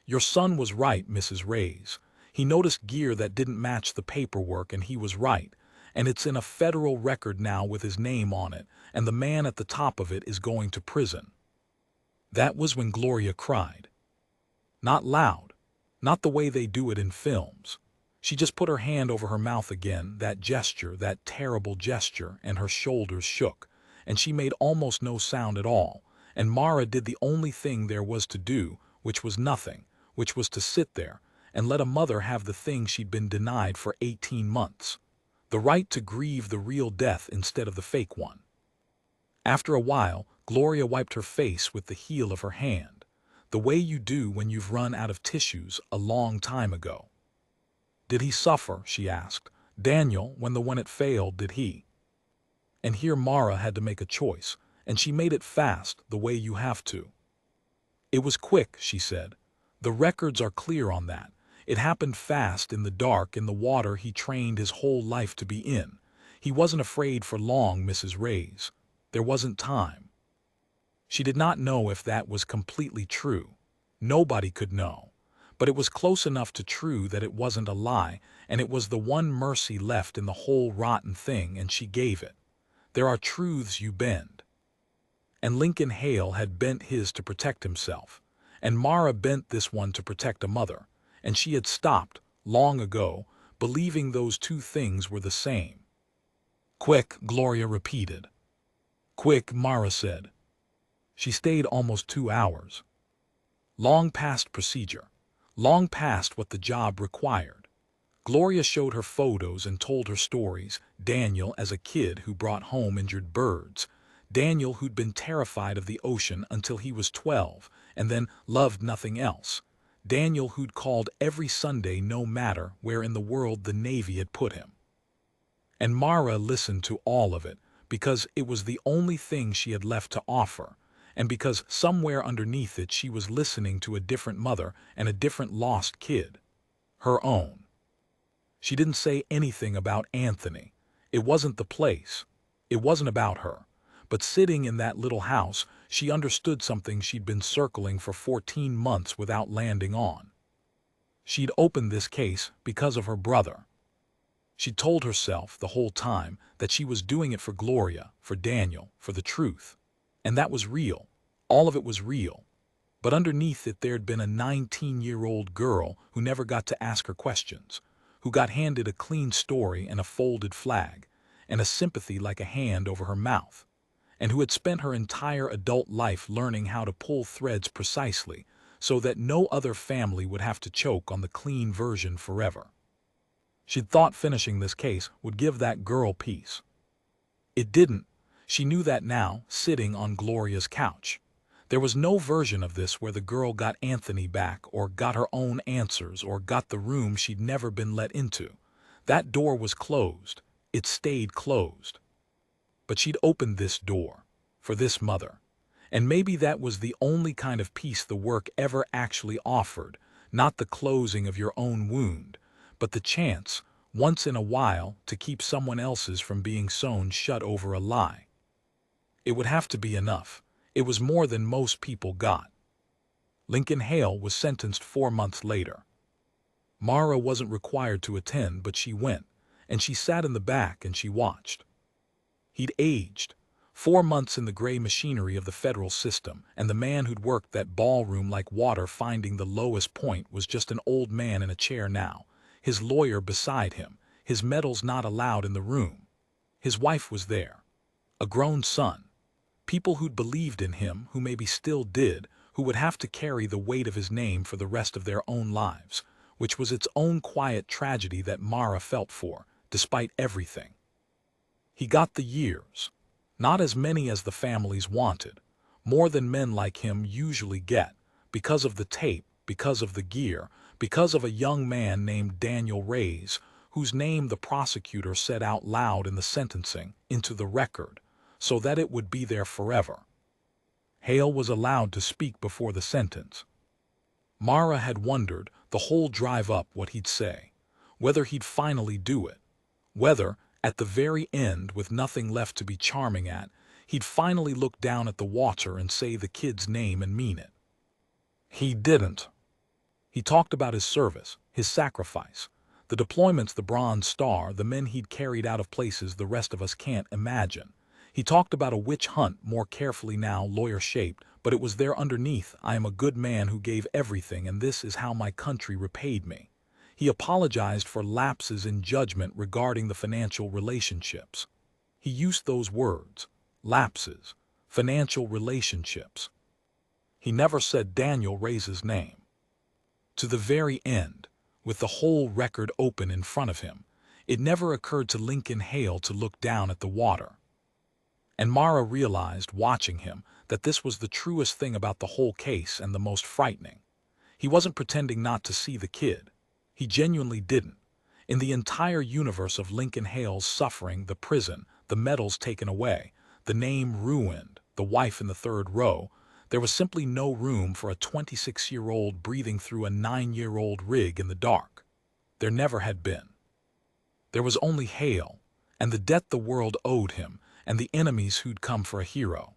Your son was right, Mrs. Reyes. He noticed gear that didn't match the paperwork, and he was right. And it's in a federal record now with his name on it, and the man at the top of it is going to prison. That was when Gloria cried. Not loud. Not the way they do it in films. She just put her hand over her mouth again, that gesture, that terrible gesture, and her shoulders shook, and she made almost no sound at all, and Mara did the only thing there was to do, which was nothing, which was to sit there, and let a mother have the thing she'd been denied for 18 months. The right to grieve the real death instead of the fake one. After a while, Gloria wiped her face with the heel of her hand, the way you do when you've run out of tissues a long time ago. Did he suffer, she asked. Daniel, when the one it failed, did he? And here Mara had to make a choice, and she made it fast, the way you have to. It was quick, she said. The records are clear on that. It happened fast, in the dark, in the water he trained his whole life to be in. He wasn't afraid for long, Mrs. Reyes. There wasn't time. She did not know if that was completely true. Nobody could know. But it was close enough to true that it wasn't a lie, and it was the one mercy left in the whole rotten thing, and she gave it. There are truths you bend. And Lincoln Hale had bent his to protect himself, and Mara bent this one to protect a mother, and she had stopped, long ago, believing those two things were the same. "Quick," Gloria repeated. "Quick," Mara said. She stayed almost 2 hours. Long past procedure. Long past what the job required. Gloria showed her photos and told her stories. Daniel as a kid who brought home injured birds. Daniel who'd been terrified of the ocean until he was 12 and then loved nothing else. Daniel who'd called every Sunday no matter where in the world the Navy had put him. And Mara listened to all of it because it was the only thing she had left to offer, and because somewhere underneath it she was listening to a different mother and a different lost kid. Her own. She didn't say anything about Anthony. It wasn't the place. It wasn't about her. But sitting in that little house, she understood something she'd been circling for 14 months without landing on. She'd opened this case because of her brother. She'd told herself the whole time that she was doing it for Gloria, for Daniel, for the truth. And that was real. All of it was real. But underneath it there'd been a 19-year-old girl who never got to ask her questions, who got handed a clean story and a folded flag, and a sympathy like a hand over her mouth, and who had spent her entire adult life learning how to pull threads precisely so that no other family would have to choke on the clean version forever. She'd thought finishing this case would give that girl peace. It didn't. She knew that now, sitting on Gloria's couch. There was no version of this where the girl got Anthony back or got her own answers or got the room she'd never been let into. That door was closed. It stayed closed. But she'd opened this door for this mother. And maybe that was the only kind of peace the work ever actually offered, not the closing of your own wound, but the chance, once in a while, to keep someone else's from being sewn shut over a lie. It would have to be enough. It was more than most people got. Lincoln Hale was sentenced 4 months later. Mara wasn't required to attend, but she went, and she sat in the back and she watched. He'd aged. 4 months in the gray machinery of the federal system, and the man who'd worked that ballroom like water finding the lowest point was just an old man in a chair now, his lawyer beside him, his medals not allowed in the room. His wife was there. A grown son. People who'd believed in him, who maybe still did, who would have to carry the weight of his name for the rest of their own lives, which was its own quiet tragedy that Mara felt for, despite everything. He got the years. Not as many as the families wanted, more than men like him usually get, because of the tape, because of the gear, because of a young man named Daniel Reyes, whose name the prosecutor said out loud in the sentencing, into the record, so that it would be there forever. Hale was allowed to speak before the sentence. Mara had wondered the whole drive up what he'd say, whether he'd finally do it, whether, at the very end with nothing left to be charming at, he'd finally look down at the water and say the kid's name and mean it. He didn't. He talked about his service, his sacrifice, the deployments, the Bronze Star, the men he'd carried out of places the rest of us can't imagine. He talked about a witch hunt more carefully now, lawyer-shaped, but it was there underneath, I am a good man who gave everything and this is how my country repaid me. He apologized for lapses in judgment regarding the financial relationships. He used those words, lapses, financial relationships. He never said Daniel Reyes' name. To the very end, with the whole record open in front of him, it never occurred to Lincoln Hale to look down at the water. And Mara realized, watching him, that this was the truest thing about the whole case and the most frightening. He wasn't pretending not to see the kid. He genuinely didn't. In the entire universe of Lincoln Hale's suffering, the prison, the medals taken away, the name ruined, the wife in the third row, there was simply no room for a 26-year-old breathing through a 9-year-old rig in the dark. There never had been. There was only Hale, and the debt the world owed him, and the enemies who'd come for a hero.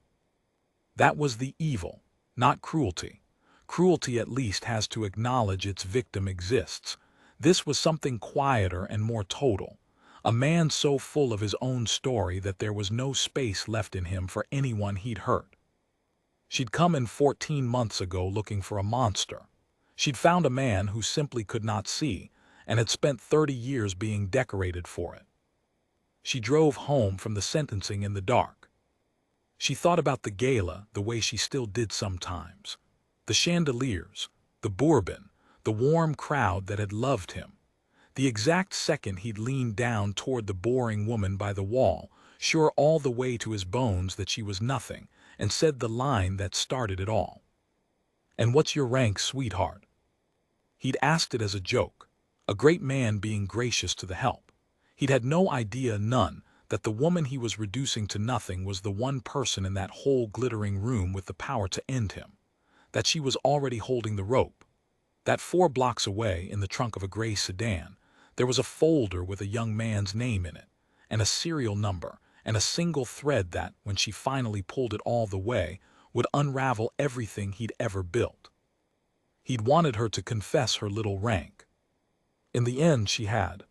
That was the evil, not cruelty. Cruelty at least has to acknowledge its victim exists. This was something quieter and more total. A man so full of his own story that there was no space left in him for anyone he'd hurt. She'd come in 14 months ago looking for a monster. She'd found a man who simply could not see, and had spent 30 years being decorated for it. She drove home from the sentencing in the dark. She thought about the gala the way she still did sometimes. The chandeliers, the bourbon, the warm crowd that had loved him. The exact second he'd leaned down toward the boring woman by the wall, sure all the way to his bones that she was nothing, and said the line that started it all. "And what's your rank, sweetheart?" He'd asked it as a joke, a great man being gracious to the help. He'd had no idea, none, that the woman he was reducing to nothing was the one person in that whole glittering room with the power to end him. That she was already holding the rope. That 4 blocks away, in the trunk of a gray sedan, there was a folder with a young man's name in it, and a serial number, and a single thread that, when she finally pulled it all the way, would unravel everything he'd ever built. He'd wanted her to confess her little rank. In the end, she had.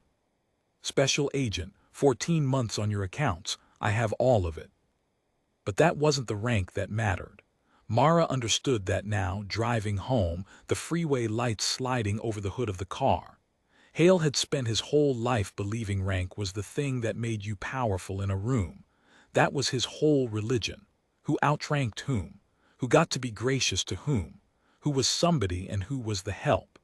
"Special agent, 14 months on your accounts, I have all of it." But that wasn't the rank that mattered. Mara understood that now, driving home, the freeway lights sliding over the hood of the car. Hale had spent his whole life believing rank was the thing that made you powerful in a room. That was his whole religion. Who outranked whom? Who got to be gracious to whom? Who was somebody and who was the help?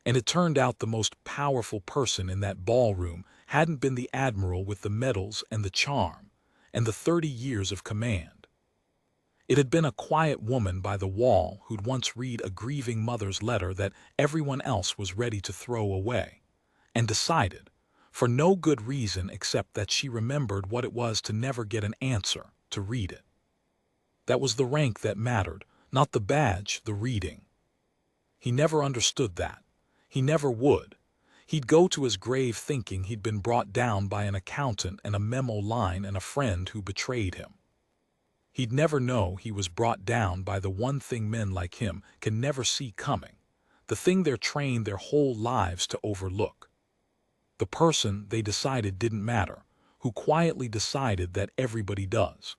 And it turned out the most powerful person in that ballroom hadn't been the Admiral with the medals and the charm, and the 30 years of command. It had been a quiet woman by the wall who'd once read a grieving mother's letter that everyone else was ready to throw away, and decided, for no good reason except that she remembered what it was to never get an answer, to read it. That was the rank that mattered, not the badge, the reading. He never understood that. He never would. He'd go to his grave thinking he'd been brought down by an accountant and a memo line and a friend who betrayed him. He'd never know he was brought down by the one thing men like him can never see coming, the thing they're trained their whole lives to overlook. The person they decided didn't matter, who quietly decided that everybody does.